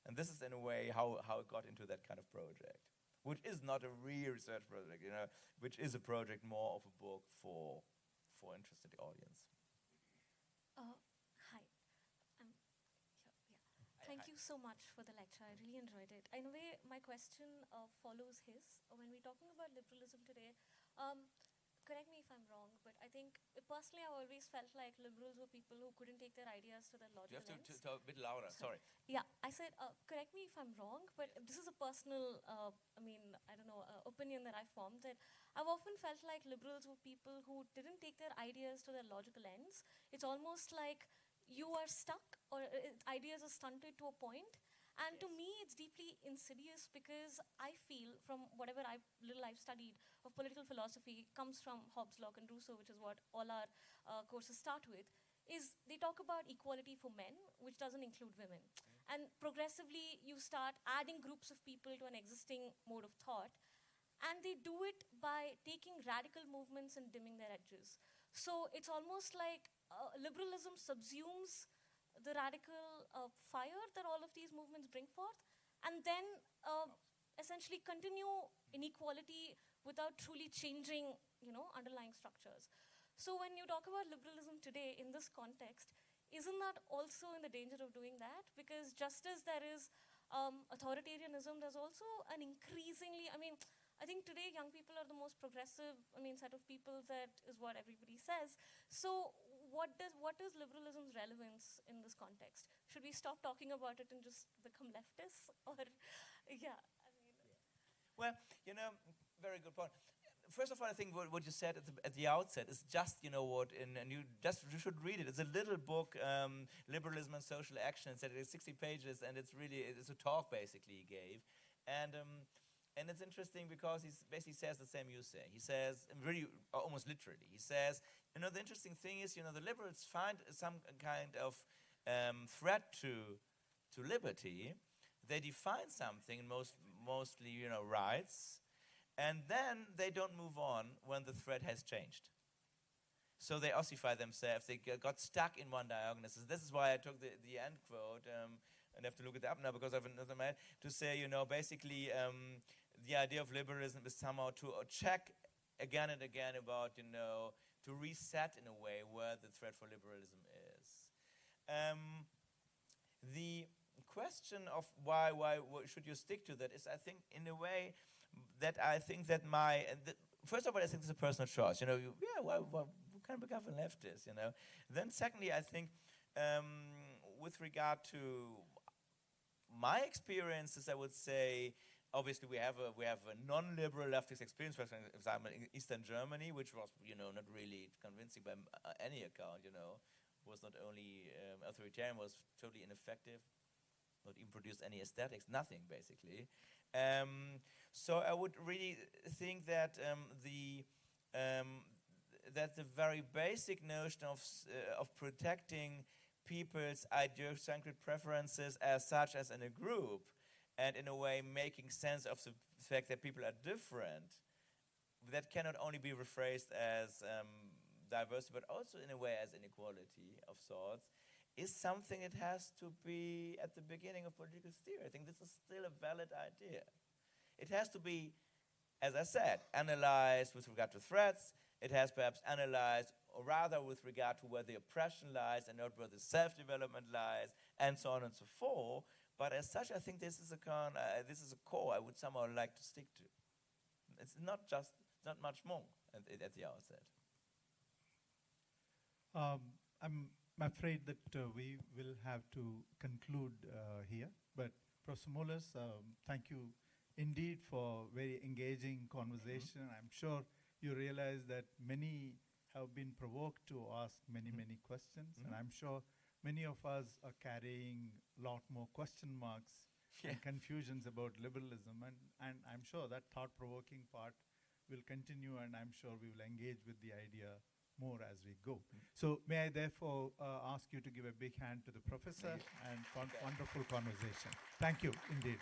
And this is in a way how it got into that kind of project, which is not a real research project, which is a project more of a book for interested audience. Hi. Thank you so much for the lecture. I really enjoyed it. In a way, my question follows his. When we're talking about liberalism today, correct me if I'm wrong, but I think personally I always felt like liberals were people who couldn't take their ideas to their logical ends. You have to talk a bit louder, sorry. Yeah, I said, correct me if I'm wrong, but this is a personal, opinion that I formed, that I've often felt like liberals were people who didn't take their ideas to their logical ends. It's almost like you are stuck, or ideas are stunted to a point. And to me, it's deeply insidious because I feel, from whatever I've studied of political philosophy, comes from Hobbes, Locke, and Rousseau, which is what all our courses start with, is they talk about equality for men, which doesn't include women. And progressively, you start adding groups of people to an existing mode of thought, and they do it by taking radical movements and dimming their edges. So it's almost like liberalism subsumes the radical fire that all of these movements bring forth, and then essentially continue inequality without truly changing, underlying structures. So when you talk about liberalism today in this context, isn't that also in the danger of doing that? Because just as there is authoritarianism, there's also an increasingly, I think today young people are the most progressive, set of people, that is what everybody says. So what is liberalism's relevance in this context? Should we stop talking about it and just become leftists? Or, Well, very good point. First of all, I think what you said at the outset is just, and you should read it. It's a little book, Liberalism and Social Action. It's 60 pages, and it's a talk basically he gave. And it's interesting because he basically says the same you say. He says, really, almost literally, he says, the interesting thing is, the liberals find some kind of threat to liberty. They define something, mostly, rights, and then they don't move on when the threat has changed. So they ossify themselves. They got stuck in one diagnosis. This is why I took the end quote, and I have to look it up now because I have another man, to say, basically, the idea of liberalism is somehow to check again and again about, to reset in a way where the threat for liberalism is. The question of why should you stick to that is, I think, in a way that I think that first of all, I think it's a personal choice. Why can't become a leftist? Then secondly, I think with regard to my experiences, I would say, obviously, we have a non-liberal leftist experience. For example, in Eastern Germany, which was, not really convincing by any account. Was not only authoritarian, was totally ineffective, not even produced any aesthetics, nothing basically. So I would really think that that the very basic notion of protecting people's idiosyncratic preferences as such as in a group, and in a way making sense of the fact that people are different, that cannot only be rephrased as diversity, but also in a way as inequality of sorts, is something that has to be at the beginning of political theory. I think this is still a valid idea. It has to be, as I said, analyzed with regard to threats, It has perhaps analyzed, or rather with regard to where the oppression lies and not where the self-development lies, and so on and so forth. But as such, I think this is a core I would somehow like to stick to. It's not much more at the outset. I'm afraid that we will have to conclude here. But Professor Mollers, thank you indeed for very engaging conversation. I'm sure you realize that many have been provoked to ask many questions, and I'm sure many of us are carrying a lot more question marks and confusions about liberalism, and I'm sure that thought-provoking part will continue, and I'm sure we will engage with the idea more as we go. So may I therefore ask you to give a big hand to the professor and wonderful conversation. Thank you indeed.